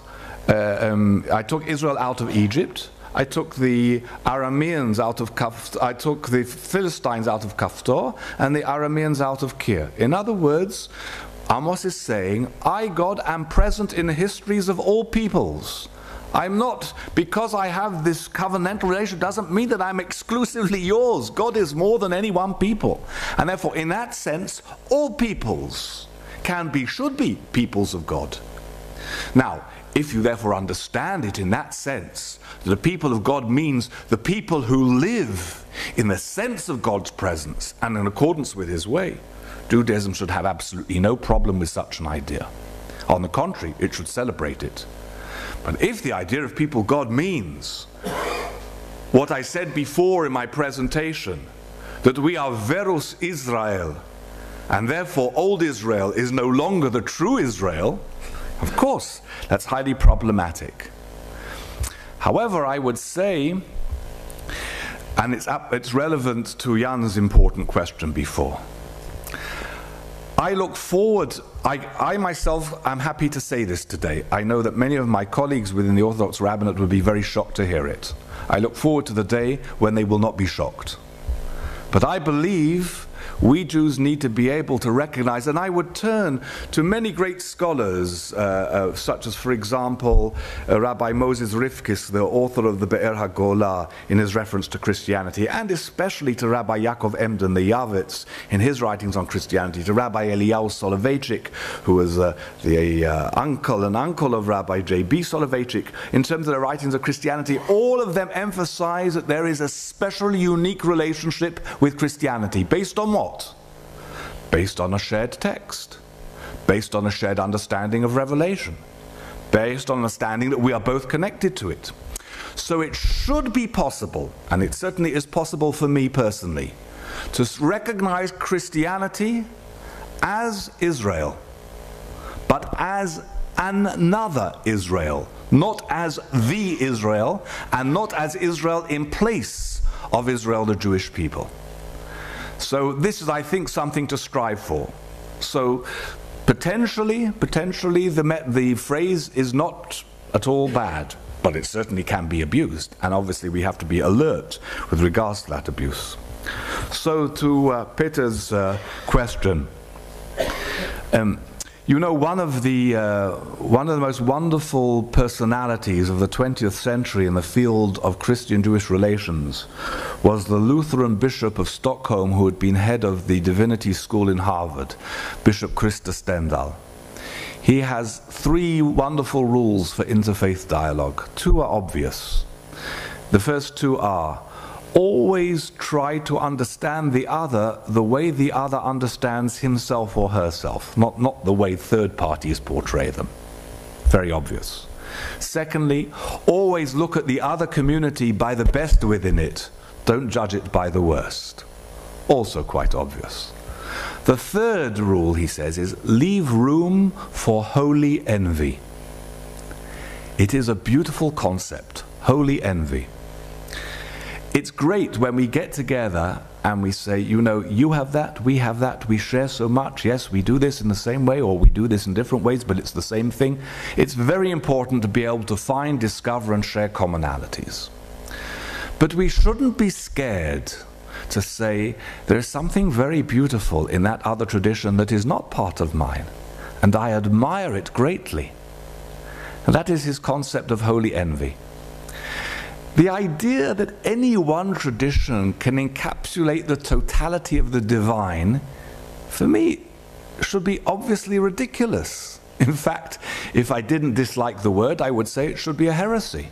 I took Israel out of Egypt. I took the Arameans out of I took the Philistines out of Kaftor and the Arameans out of Kir. In other words, Amos is saying, I, God, am present in the histories of all peoples. I'm not, because I have this covenantal relation, doesn't mean that I'm exclusively yours. God is more than any one people. And therefore, in that sense, all peoples should be peoples of God. Now, if you therefore understand it in that sense, that the people of God means the people who live in the sense of God's presence and in accordance with his way, Judaism should have absolutely no problem with such an idea. On the contrary, it should celebrate it. But if the idea of people God means what I said before in my presentation, that we are Verus Israel, and therefore old Israel is no longer the true Israel, of course, that's highly problematic. However, I would say, and it's relevant to Jan's important question before, I look forward, I myself am happy to say this today. I know that many of my colleagues within the Orthodox rabbinate would be very shocked to hear it. I look forward to the day when they will not be shocked. But I believe we Jews need to be able to recognize, and I would turn to many great scholars, such as, for example, Rabbi Moses Rifkis, the author of the Be'er HaGolah, in his reference to Christianity, and especially to Rabbi Yaakov Emden, the Yavitz, in his writings on Christianity, to Rabbi Eliyahu Soloveitchik, who was the uncle of Rabbi J.B. Soloveitchik, in terms of their writings of Christianity. All of them emphasize that there is a special, unique relationship with Christianity. Based on what? Based on a shared text, based on a shared understanding of revelation, based on understanding that we are both connected to it. So it should be possible, and it certainly is possible for me personally, to recognize Christianity as Israel, but as another Israel, not as the Israel, and not as Israel in place of Israel, the Jewish people. So this is, I think, something to strive for. So potentially the phrase is not at all bad, but it certainly can be abused, and obviously we have to be alert with regards to that abuse. So to Peter's question, you know, one of the most wonderful personalities of the 20th century in the field of Christian-Jewish relations was the Lutheran Bishop of Stockholm, who had been head of the Divinity School in Harvard, Bishop Christer Stendahl. He has 3 wonderful rules for interfaith dialogue. 2 are obvious. The first 2 are: always try to understand the other the way the other understands himself or herself, not the way third parties portray them. Very obvious. Secondly, always look at the other community by the best within it. Don't judge it by the worst. Also quite obvious. The third rule, he says, is leave room for holy envy. It is a beautiful concept, holy envy. It's great when we get together and we say, you know, you have that, we share so much. Yes, we do this in the same way, or we do this in different ways, but it's the same thing. It's very important to be able to find, discover, and share commonalities. But we shouldn't be scared to say there is something very beautiful in that other tradition that is not part of mine, and I admire it greatly. And that is his concept of holy envy. The idea that any one tradition can encapsulate the totality of the divine, for me, should be obviously ridiculous. In fact, if I didn't dislike the word, I would say it should be a heresy.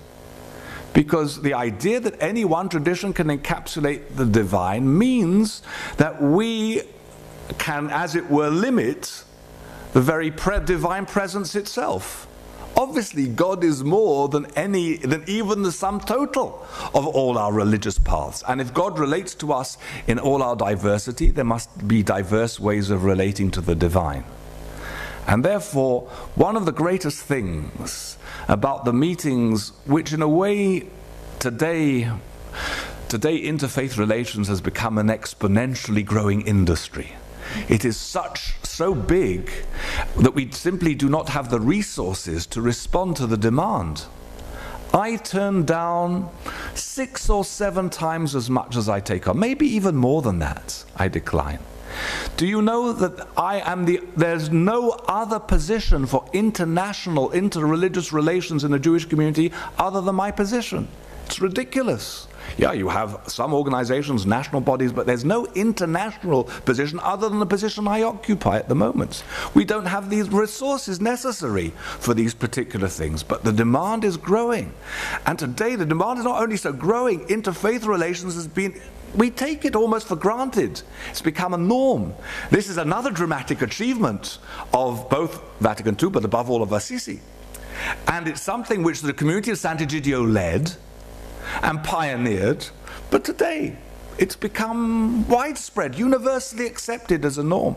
Because the idea that any one tradition can encapsulate the divine means that we can, as it were, limit the very divine presence itself. Obviously, God is more than even the sum total of all our religious paths. And if God relates to us in all our diversity, there must be diverse ways of relating to the divine. And therefore, one of the greatest things about the meetings, which in a way today interfaith relations has become an exponentially growing industry. It is so big that we simply do not have the resources to respond to the demand. I turn down 6 or 7 times as much as I take on, maybe even more than that, I decline. Do you know that there's no other position for international, interreligious relations in the Jewish community other than my position? It's ridiculous. Yeah, you have some organizations, national bodies, but there's no international position other than the position I occupy at the moment. We don't have these resources necessary for these particular things, but the demand is growing. And today the demand is not only so growing, interfaith relations has been, we take it almost for granted. It's become a norm. This is another dramatic achievement of both Vatican II, but above all of Assisi. And it's something which the community of Sant'Egidio led and pioneered, but today it's become widespread, universally accepted as a norm.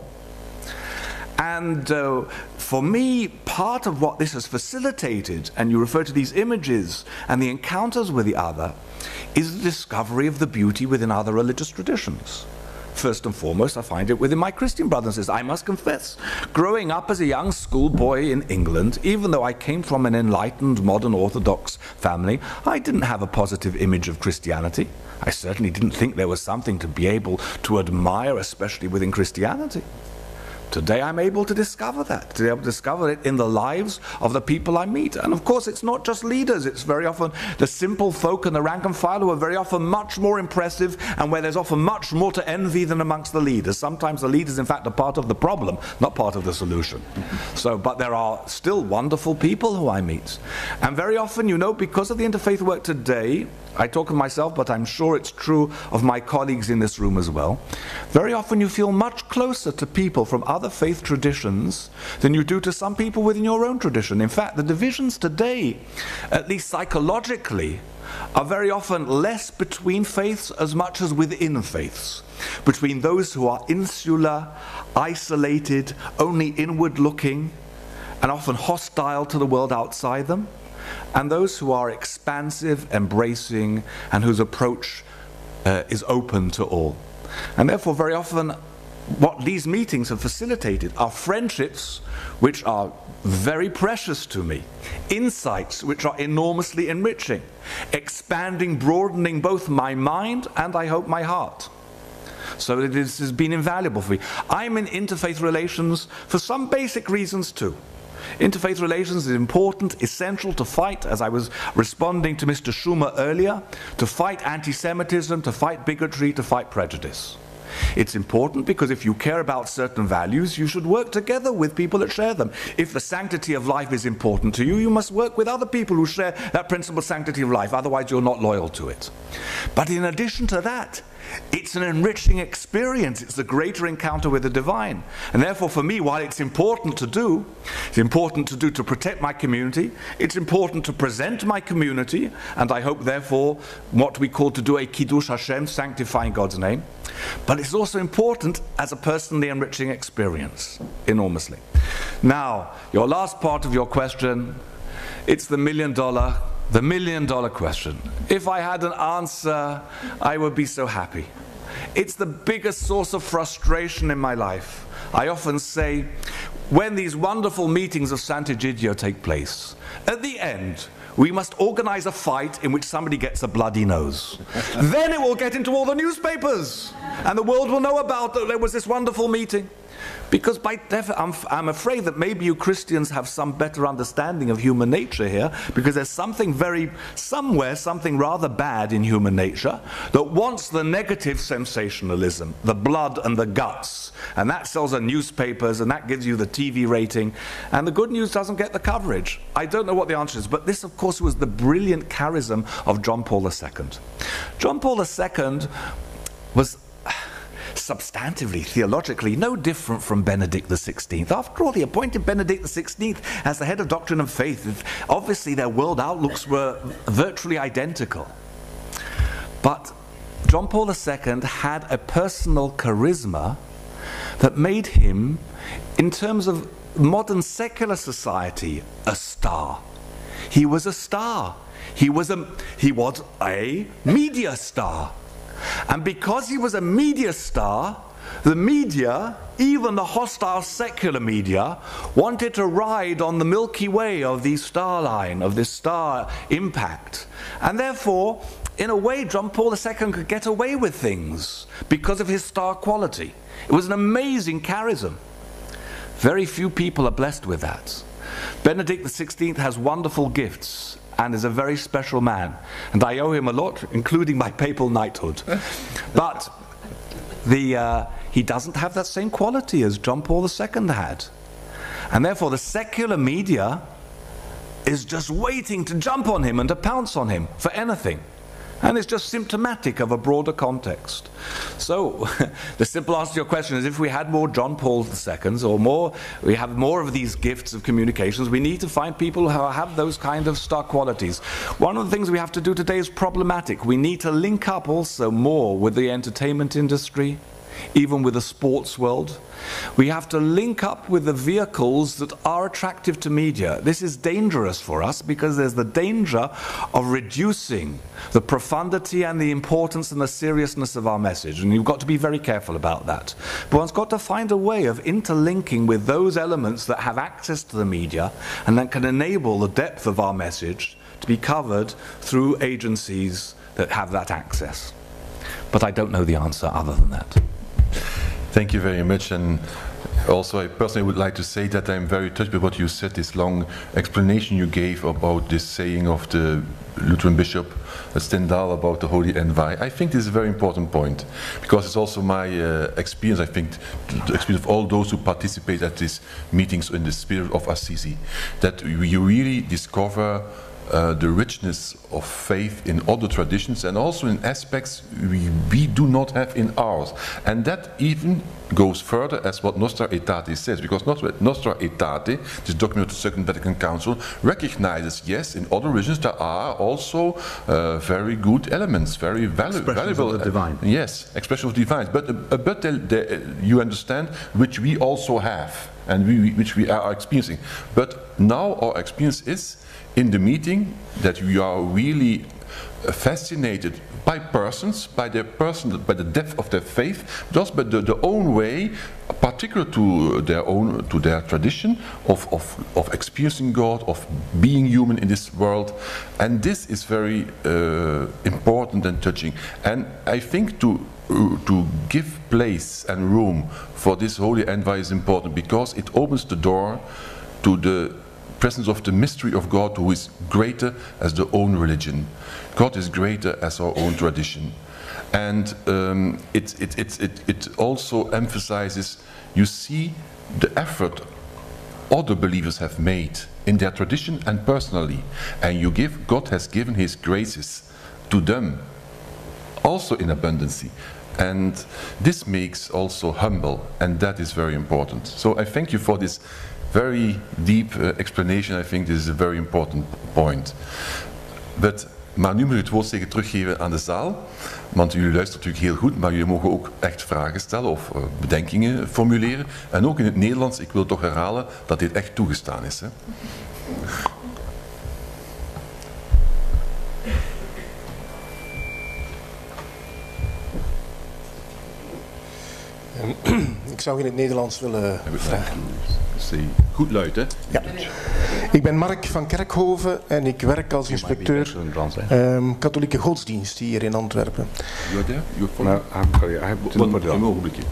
And for me, part of what this has facilitated, and you refer to these images and the encounters with the other, is the discovery of the beauty within other religious traditions. First and foremost, I find it within my Christian brothers and sisters. I must confess, growing up as a young schoolboy in England, even though I came from an enlightened, modern Orthodox family, I didn't have a positive image of Christianity. I certainly didn't think there was something to be able to admire, especially within Christianity. Today I'm able to discover that, to be able to discover it in the lives of the people I meet. And of course it's not just leaders, it's very often the simple folk and the rank and file who are very often much more impressive and where there's often much more to envy than amongst the leaders. Sometimes the leaders in fact are part of the problem, not part of the solution. But there are still wonderful people who I meet. And very often, you know, because of the interfaith work today, I talk of myself, but I'm sure it's true of my colleagues in this room as well. Very often you feel much closer to people from other faith traditions than you do to some people within your own tradition. In fact, the divisions today, at least psychologically, are very often less between faiths as much as within faiths. Between those who are insular, isolated, only inward looking, and often hostile to the world outside them, and those who are expansive, embracing, and whose approach is open to all. And therefore, very often, what these meetings have facilitated are friendships which are very precious to me, insights which are enormously enriching, expanding, broadening both my mind and, I hope, my heart. So this has been invaluable for me. I'm in interfaith relations for some basic reasons too. Interfaith relations is important, essential to fight, as I was responding to Mr. Schumer earlier, to fight anti-Semitism, to fight bigotry, to fight prejudice. It's important because if you care about certain values, you should work together with people that share them. If the sanctity of life is important to you, you must work with other people who share that principle of sanctity of life, otherwise you're not loyal to it. But in addition to that, It's an enriching experience. It's a greater encounter with the divine. And therefore, for me, while it's important to do to protect my community, it's important to present my community, and I hope, therefore, what we call to do a Kiddush Hashem, sanctifying God's name. But it's also important as a personally enriching experience, enormously. Now, your last part of your question, it's the million dollar question. If I had an answer, I would be so happy. It's the biggest source of frustration in my life. I often say, when these wonderful meetings of Sant'Egidio take place, at the end, we must organize a fight in which somebody gets a bloody nose. Then it will get into all the newspapers, and the world will know about that there was this wonderful meeting. Because I'm afraid that maybe you Christians have some better understanding of human nature here, because there's something something rather bad in human nature that wants the negative sensationalism, the blood and the guts, and that sells the newspapers, and that gives you the TV rating, and the good news doesn't get the coverage. I don't know what the answer is, but this, of course, was the brilliant charism of John Paul II. John Paul II was substantively, theologically, no different from Benedict XVI. After all, he appointed Benedict XVI as the head of doctrine and faith. Obviously, their world outlooks were virtually identical. But John Paul II had a personal charisma that made him, in terms of modern secular society, a star. He was a star. He was a media star. And because he was a media star, the media, even the hostile secular media, wanted to ride on the Milky Way of the star line, of this star impact. And therefore, in a way, John Paul II could get away with things because of his star quality. It was an amazing charism. Very few people are blessed with that. Benedict XVI has wonderful gifts and is a very special man, and I owe him a lot, including my papal knighthood. But he doesn't have that same quality as John Paul II had. And therefore the secular media is just waiting to jump on him and to pounce on him for anything. And it's just symptomatic of a broader context. So, the simple answer to your question is, if we had more John Paul II's, or we have more of these gifts of communications, we need to find people who have those kind of star qualities. One of the things we have to do today is problematic. We need to link up also more with the entertainment industry, even with the sports world. We have to link up with the vehicles that are attractive to media. This is dangerous for us because there's the danger of reducing the profundity and the importance and the seriousness of our message, and you've got to be very careful about that. But one's got to find a way of interlinking with those elements that have access to the media and that can enable the depth of our message to be covered through agencies that have that access. But I don't know the answer other than that. Thank you very much, and also I personally would like to say that I'm very touched by what you said, this long explanation you gave about this saying of the Lutheran Bishop Stendhal about the Holy Envoy. I think this is a very important point, because it's also my experience, I think, the experience of all those who participate at these meetings in the spirit of Assisi, that you really discover the richness of faith in other traditions and also in aspects we do not have in ours. And that even goes further as what Nostra Aetate says, because Nostra Aetate, this document of the Second Vatican Council, recognizes, yes, in other religions there are also very good elements, very valuable. Of the divine. Yes, expression of divine. But you understand, which we also have and which we are experiencing. But now our experience is in the meeting that we are really fascinated by persons, by the depth of their faith, just by the own way, particular to their tradition of experiencing God, of being human in this world, and this is very important and touching. And I think to give place and room for this Holy Envoy is important, because it opens the door to the presence of the mystery of God, who is greater as the own religion. God is greater as our own tradition. And it also emphasizes, you see the effort other believers have made in their tradition and personally. And God has given His graces to them also in abundancy. And this makes also humble, and that is very important. So I thank you for this very deep explanation. I think this is a very important point. Maar nu moet ik het woord zeker teruggeven aan de zaal, want jullie luisteren natuurlijk heel goed, maar jullie mogen ook echt vragen stellen of bedenkingen formuleren. En ook in het Nederlands, ik wil toch herhalen dat dit echt toegestaan is. Hè? Ik zou in het Nederlands willen vragen. Goed luid, hè? Ja. Ik ben Mark van Kerkhoven en ik werk als inspecteur katholieke godsdienst hier in Antwerpen. No, sorry, I have to put it on. Een ogenblikje.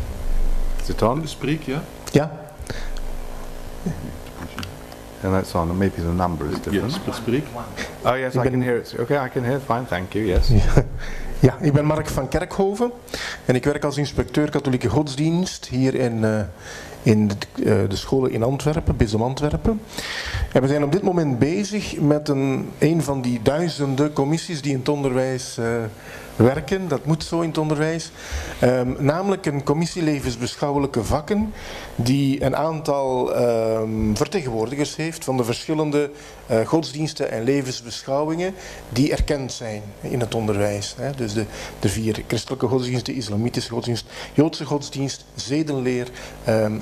Is it on? Spreek, ja? Ja. And that's on. Maybe the number is different. Yes, spreek. Oh yes, I can hear it. Okay, I can hear it. Fine, thank you. Yes. Ja, ik ben Mark van Kerkhoven en ik werk als inspecteur katholieke godsdienst hier in de scholen in Antwerpen, Bisdom Antwerpen. En we zijn op dit moment bezig met een van die duizenden commissies die in het onderwijs werken. Dat moet zo in het onderwijs. Namelijk een commissie levensbeschouwelijke vakken die een aantal vertegenwoordigers heeft van de verschillende godsdiensten en levensbeschouwingen die erkend zijn in het onderwijs. Dus de 4 christelijke godsdiensten, islamitische godsdienst, Joodse godsdienst, zedenleer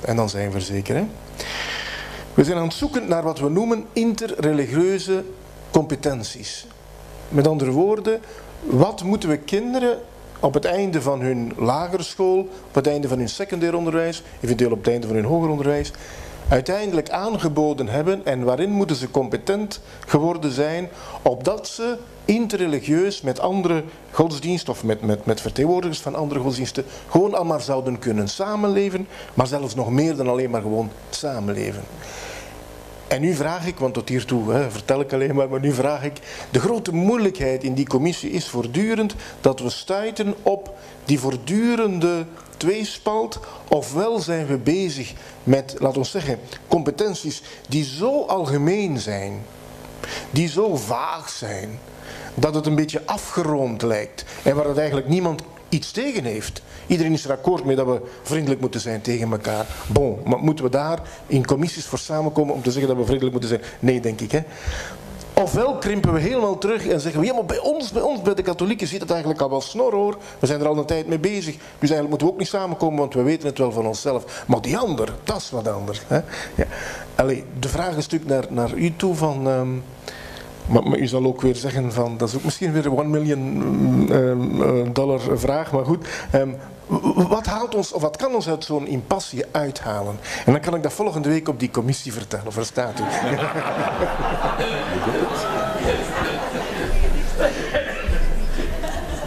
en dan zijn we er zeker. Hè? We zijn aan het zoeken naar wat we noemen interreligieuze competenties. Met andere woorden, wat moeten we kinderen op het einde van hun lagere school, op het einde van hun secundair onderwijs, eventueel op het einde van hun hoger onderwijs, uiteindelijk aangeboden hebben en waarin moeten ze competent geworden zijn, opdat ze interreligieus met andere godsdiensten of met vertegenwoordigers van andere godsdiensten gewoon allemaal zouden kunnen samenleven, maar zelfs nog meer dan alleen maar gewoon samenleven. En nu vraag ik, want tot hiertoe vertel ik alleen maar nu vraag ik, de grote moeilijkheid in die commissie is voortdurend dat we stuiten op die voortdurende tweespalt. Ofwel zijn we bezig met, laten we zeggen, competenties die zo algemeen zijn, die zo vaag zijn, dat het een beetje afgeroomd lijkt en waar het eigenlijk niemand iets tegen heeft. Iedereen is er akkoord mee dat we vriendelijk moeten zijn tegen elkaar. Bon, maar moeten we daar in commissies voor samenkomen om te zeggen dat we vriendelijk moeten zijn? Nee, denk ik. Hè? Ofwel krimpen we helemaal terug en zeggen we, ja, maar bij ons, bij de katholieken zit het eigenlijk al wel snor hoor. We zijn er al een tijd mee bezig. Dus eigenlijk moeten we ook niet samenkomen, want we weten het wel van onszelf. Maar die ander, dat is wat anders. Hè? Ja. Allee, de vraag is natuurlijk naar u toe van... Maar u zal ook weer zeggen van, dat is ook misschien weer een $1 miljoen vraag, maar goed. Wat haalt ons, of wat kan ons uit zo'n impasse uithalen? En dan kan ik dat volgende week op die commissie vertellen, verstaat u?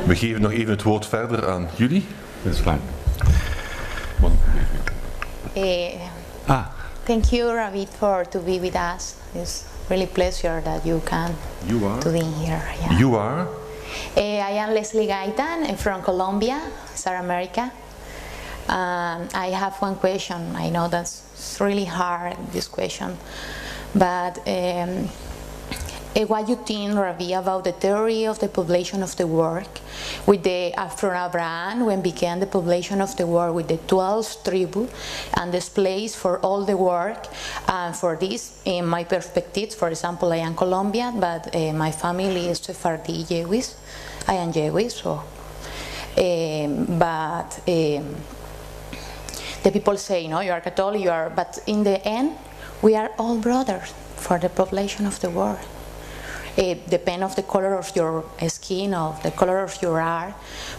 We geven nog even het woord verder aan jullie. Dat is fijn. Thank you, Rabbijn, to be with us. It's really pleasure that you can to be here. Yeah. You are? I am Leslie Gaitan from Colombia, South America. I have one question. I know that's really hard, this question, but what you think, Rabbijn, about the theory of the population of the world, with the from Abraham, when began the population of the world with the 12 tribes, and this place for all the work, and for this, in my perspective, for example, I am Colombian, but my family is Sephardi Jewish. I am Jewish, so, the people say, no, you are Catholic, you are, but in the end, we are all brothers for the population of the world. Depend of the color of your skin, of the color of your hair,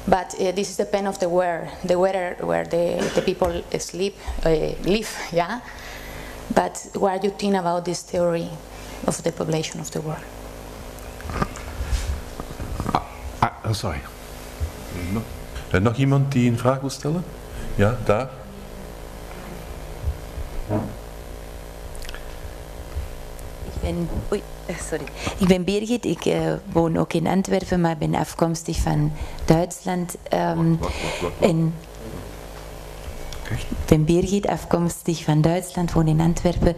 but this is depend of the weather where the people live, yeah. But what do you think about this theory of the population of the world? Oh, sorry. Nog iemand die een vraag wil stellen? Ja, daar. Ik ben Birgit, ik woon ook in Antwerpen, maar ben afkomstig van Duitsland. Ik ben Birgit, afkomstig van Duitsland, woon in Antwerpen.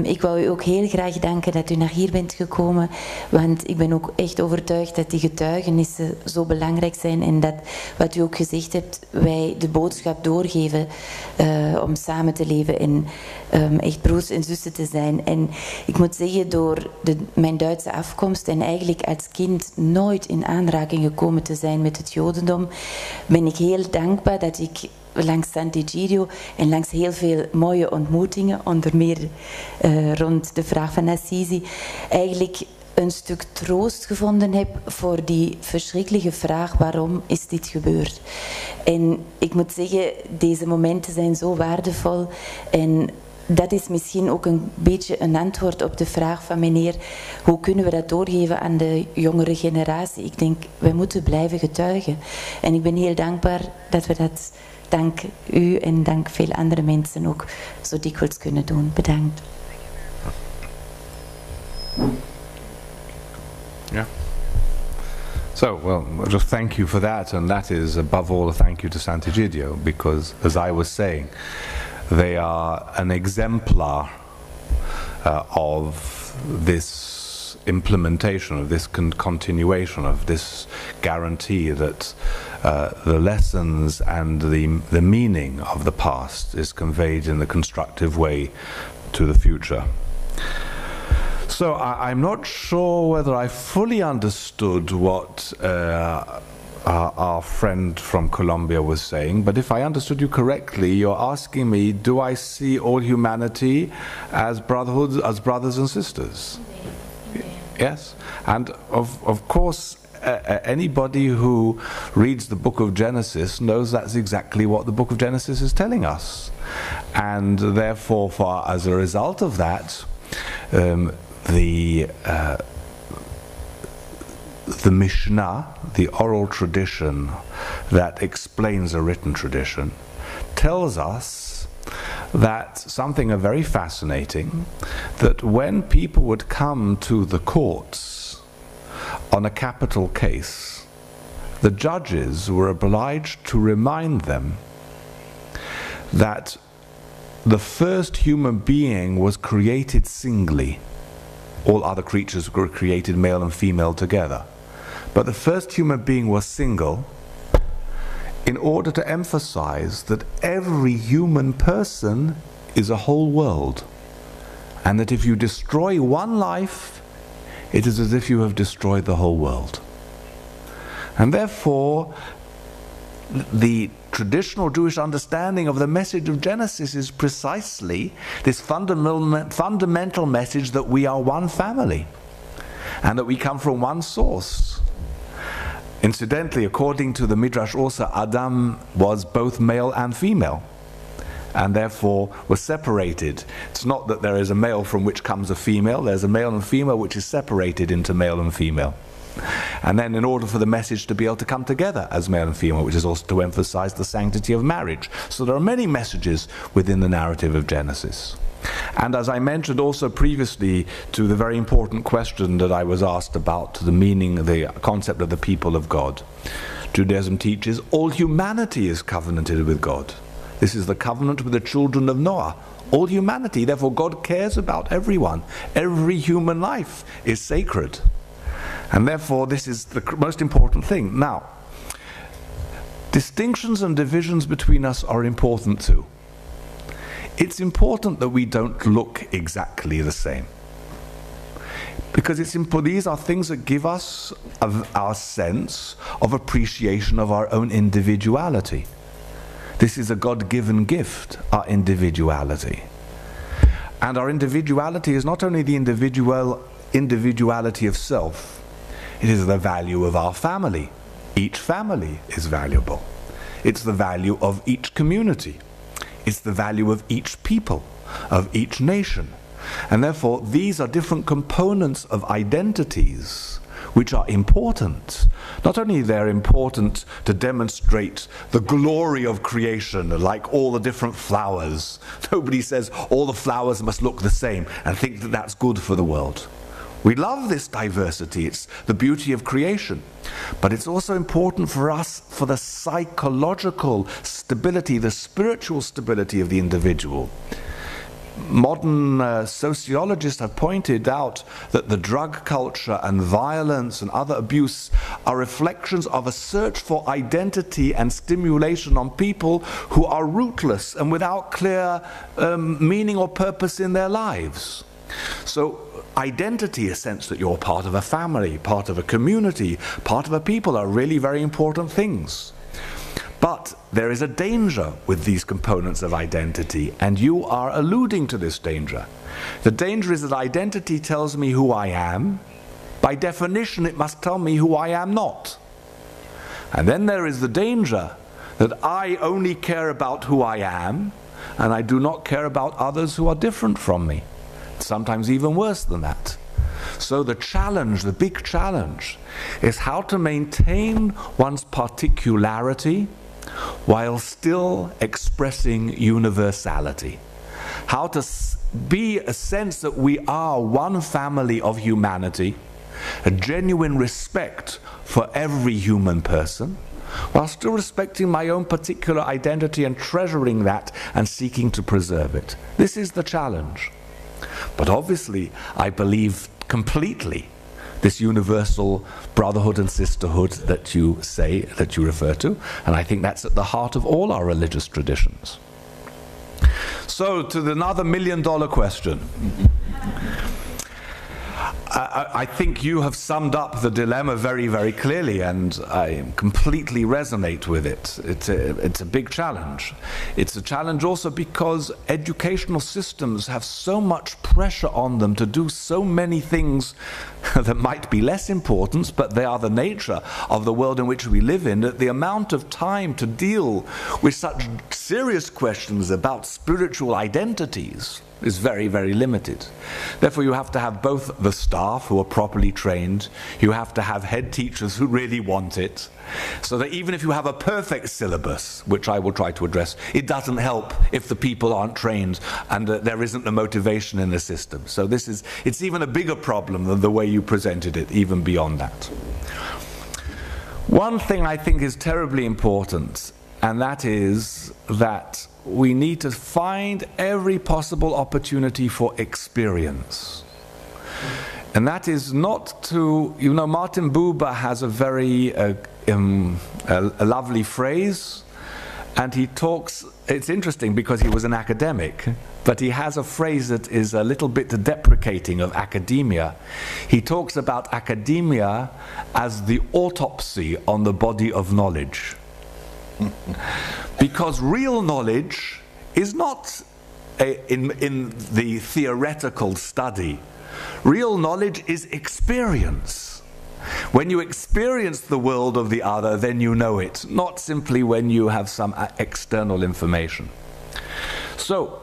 Ik wou u ook heel graag danken dat u naar hier bent gekomen, want ik ben ook echt overtuigd dat die getuigenissen zo belangrijk zijn en dat, wat u ook gezegd hebt, wij de boodschap doorgeven om samen te leven en echt broers en zussen te zijn. En ik moet zeggen, door mijn Duitse afkomst en eigenlijk als kind nooit in aanraking gekomen te zijn met het Jodendom, ben ik heel dankbaar dat ik langs Sant'Egidio en langs heel veel mooie ontmoetingen, onder meer rond de vraag van Assisi, eigenlijk een stuk troost gevonden heb voor die verschrikkelijke vraag: waarom is dit gebeurd? En ik moet zeggen, deze momenten zijn zo waardevol en dat is misschien ook een beetje een antwoord op de vraag van meneer, hoe kunnen we dat doorgeven aan de jongere generatie? Ik denk, wij moeten blijven getuigen. En ik ben heel dankbaar dat we dat dank u en dank veel andere mensen ook zo dikwijls kunnen doen. Bedankt. Yeah. So, well, just thank you for that, and that is above all a thank you to Sant'Egidio, because, as I was saying, they are an exemplar of this implementation, of this continuation, of this guarantee that the lessons and the meaning of the past is conveyed in a constructive way to the future. So I'm not sure whether I fully understood what our friend from Colombia was saying, but if I understood you correctly, you're asking me, do I see all humanity as brotherhood, as brothers and sisters? Yes, and of course anybody who reads the book of Genesis knows that's exactly what the book of Genesis is telling us, and therefore, as a result of that, the Mishnah, the oral tradition that explains a written tradition, tells us that something very fascinating, that when people would come to the courts on a capital case, the judges were obliged to remind them that the first human being was created singly. All other creatures were created male and female together. But the first human being was single, in order to emphasize that every human person is a whole world, and that if you destroy one life, it is as if you have destroyed the whole world. And therefore, the traditional Jewish understanding of the message of Genesis is precisely this fundamental message that we are one family and that we come from one source. Incidentally, according to the Midrash also, Adam was both male and female, and therefore was separated. It's not that there is a male from which comes a female, there's a male and female which is separated into male and female. And then in order for the message to be able to come together as male and female, which is also to emphasize the sanctity of marriage. So there are many messages within the narrative of Genesis. And as I mentioned also previously to the very important question that I was asked about the meaning, the concept of the people of God, Judaism teaches all humanity is covenanted with God. This is the covenant with the children of Noah. All humanity, therefore God cares about everyone. Every human life is sacred. And therefore this is the most important thing. Now, distinctions and divisions between us are important too. It's important that we don't look exactly the same, because these are things that give us our sense of appreciation of our own individuality. This is a God-given gift, our individuality. And our individuality is not only the individuality of self, it is the value of our family. Each family is valuable. It's the value of each community. It's the value of each people, of each nation. And therefore, these are different components of identities which are important. Not only they're important to demonstrate the glory of creation, like all the different flowers. Nobody says all the flowers must look the same and think that that's good for the world. We love this diversity, it's the beauty of creation. But it's also important for us, for the psychological stability, the spiritual stability of the individual. modern sociologists have pointed out that the drug culture and violence and other abuse are reflections of a search for identity and stimulation on people who are rootless and without clear meaning or purpose in their lives. So identity, a sense that you're part of a family, part of a community, part of a people, are really very important things. But there is a danger with these components of identity, and you are alluding to this danger. The danger is that identity tells me who I am. By definition, it must tell me who I am not. And then there is the danger that I only care about who I am, and I do not care about others who are different from me. Sometimes even worse than that. So the challenge, the big challenge, is how to maintain one's particularity while still expressing universality. How to be a sense that we are one family of humanity, a genuine respect for every human person, while still respecting my own particular identity and treasuring that and seeking to preserve it. This is the challenge. But obviously, I believe completely this universal brotherhood and sisterhood that you say, that you refer to, and I think that's at the heart of all our religious traditions. So, to another million-dollar question. I think you have summed up the dilemma very, very clearly, and I completely resonate with it. It's a big challenge. It's a challenge also because educational systems have so much pressure on them to do so many things that might be less important, but they are the nature of the world in which we live in, that the amount of time to deal with such serious questions about spiritual identities is very, very limited. Therefore, you have to have both the staff who are properly trained, you have to have head teachers who really want it, so that even if you have a perfect syllabus, which I will try to address, it doesn't help if the people aren't trained and there isn't the motivation in the system. So it's even a bigger problem than the way you presented it, even beyond that. One thing I think is terribly important, and that is that we need to find every possible opportunity for experience. And that is not to, you know, Martin Buber has a very a lovely phrase, and he talks, it's interesting because he was an academic, but he has a phrase that is a little bit deprecating of academia. He talks about academia as the autopsy on the body of knowledge. Because real knowledge is not in the theoretical study. Real knowledge is experience. When you experience the world of the other, then you know it, not simply when you have some external information. So,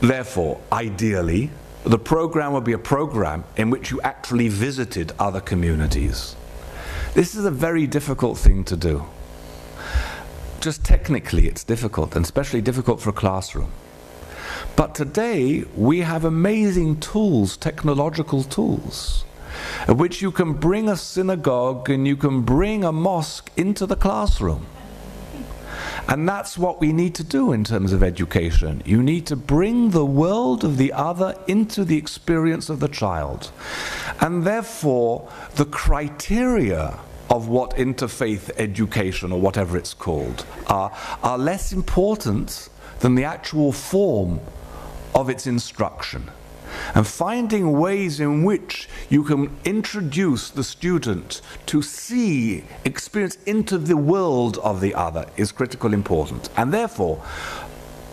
therefore, ideally, the program would be a program in which you actually visited other communities. This is a very difficult thing to do. Just technically it's difficult, and especially difficult for a classroom. But today we have amazing tools, technological tools, in which you can bring a synagogue and you can bring a mosque into the classroom. And that's what we need to do in terms of education. You need to bring the world of the other into the experience of the child. And therefore the criteria of what interfaith education, or whatever it's called, are less important than the actual form of its instruction. And finding ways in which you can introduce the student to see, experience into the world of the other is critically important. And therefore,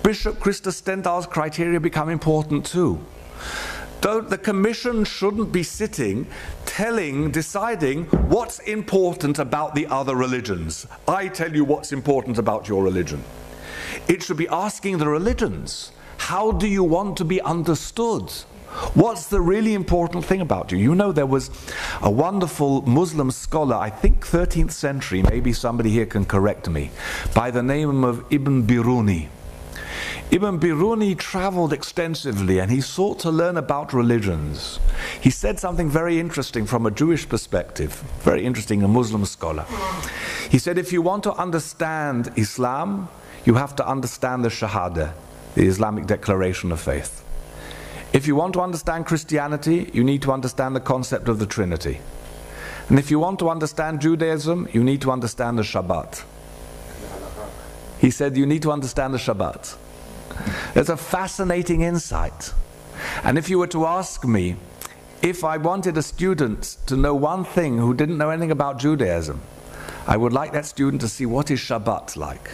Bishop Christa Stendhal's criteria become important too. The commission shouldn't be sitting, deciding what's important about the other religions. I tell you what's important about your religion. It should be asking the religions, how do you want to be understood? What's the really important thing about you? You know, there was a wonderful Muslim scholar, I think 13th century, maybe somebody here can correct me, by the name of Ibn Biruni. Ibn Biruni traveled extensively and he sought to learn about religions. He said something very interesting from a Jewish perspective, very interesting, a Muslim scholar. He said, if you want to understand Islam, you have to understand the Shahada. the Islamic Declaration of Faith. If you want to understand Christianity, you need to understand the concept of the Trinity. And if you want to understand Judaism, you need to understand the Shabbat. He said you need to understand the Shabbat. There's a fascinating insight. And if you were to ask me, if I wanted a student to know one thing who didn't know anything about Judaism, I would like that student to see what is Shabbat like.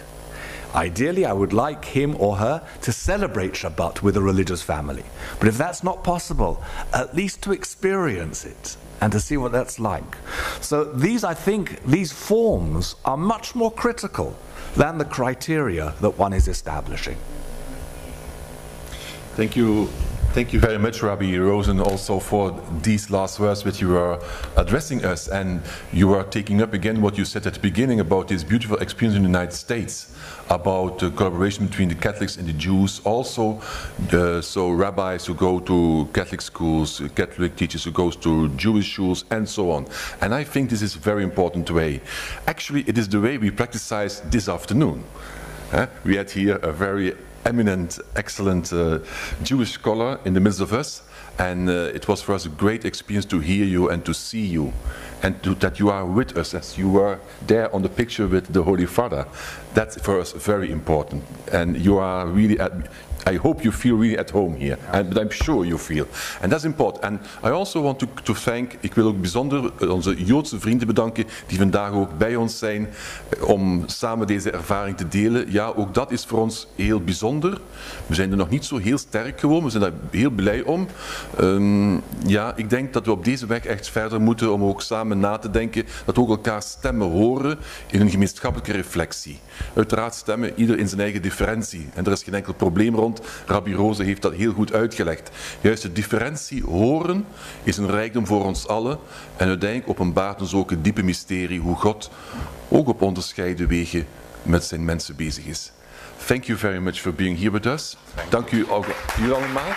Ideally, I would like him or her to celebrate Shabbat with a religious family. But if that's not possible, at least to experience it and to see what that's like. So these, I think, these forms are much more critical than the criteria that one is establishing. Thank you. Thank you very much, Rabbi Rosen, also for these last words which you were addressing us. And you are taking up again what you said at the beginning about this beautiful experience in the United States, about the collaboration between the Catholics and the Jews. Also, so rabbis who go to Catholic schools, Catholic teachers who go to Jewish schools, and so on. And I think this is a very important way. Actually, it is the way we practice this afternoon. We had here a very eminent, excellent Jewish scholar in the midst of us, and it was for us a great experience to hear you and to see you, and that you are with us as you were there on the picture with the Holy Father. That's for us very important, and you are really I hope you feel really at home here, but I'm sure you feel. And that's important. And I also want to thank, ik wil ook bijzonder onze Joodse vrienden bedanken die vandaag ook bij ons zijn om samen deze ervaring te delen. Ja, ook dat is voor ons heel bijzonder. We zijn er nog niet zo heel sterk gewoon, we zijn daar heel blij om. Ja, ik denk dat we op deze weg echt verder moeten om ook samen na te denken, dat we ook elkaar stemmen horen in een gemeenschappelijke reflectie. Uiteraard stemmen, ieder in zijn eigen differentie. En er is geen enkel probleem rond. Rabbi Rosen heeft dat heel goed uitgelegd. Juist de differentie horen is een rijkdom voor ons allen. En uiteindelijk openbaart ons ook het diepe mysterie hoe God ook op onderscheiden wegen met zijn mensen bezig is. Thank you very much for being here with us. Dank u ook, jullie allemaal.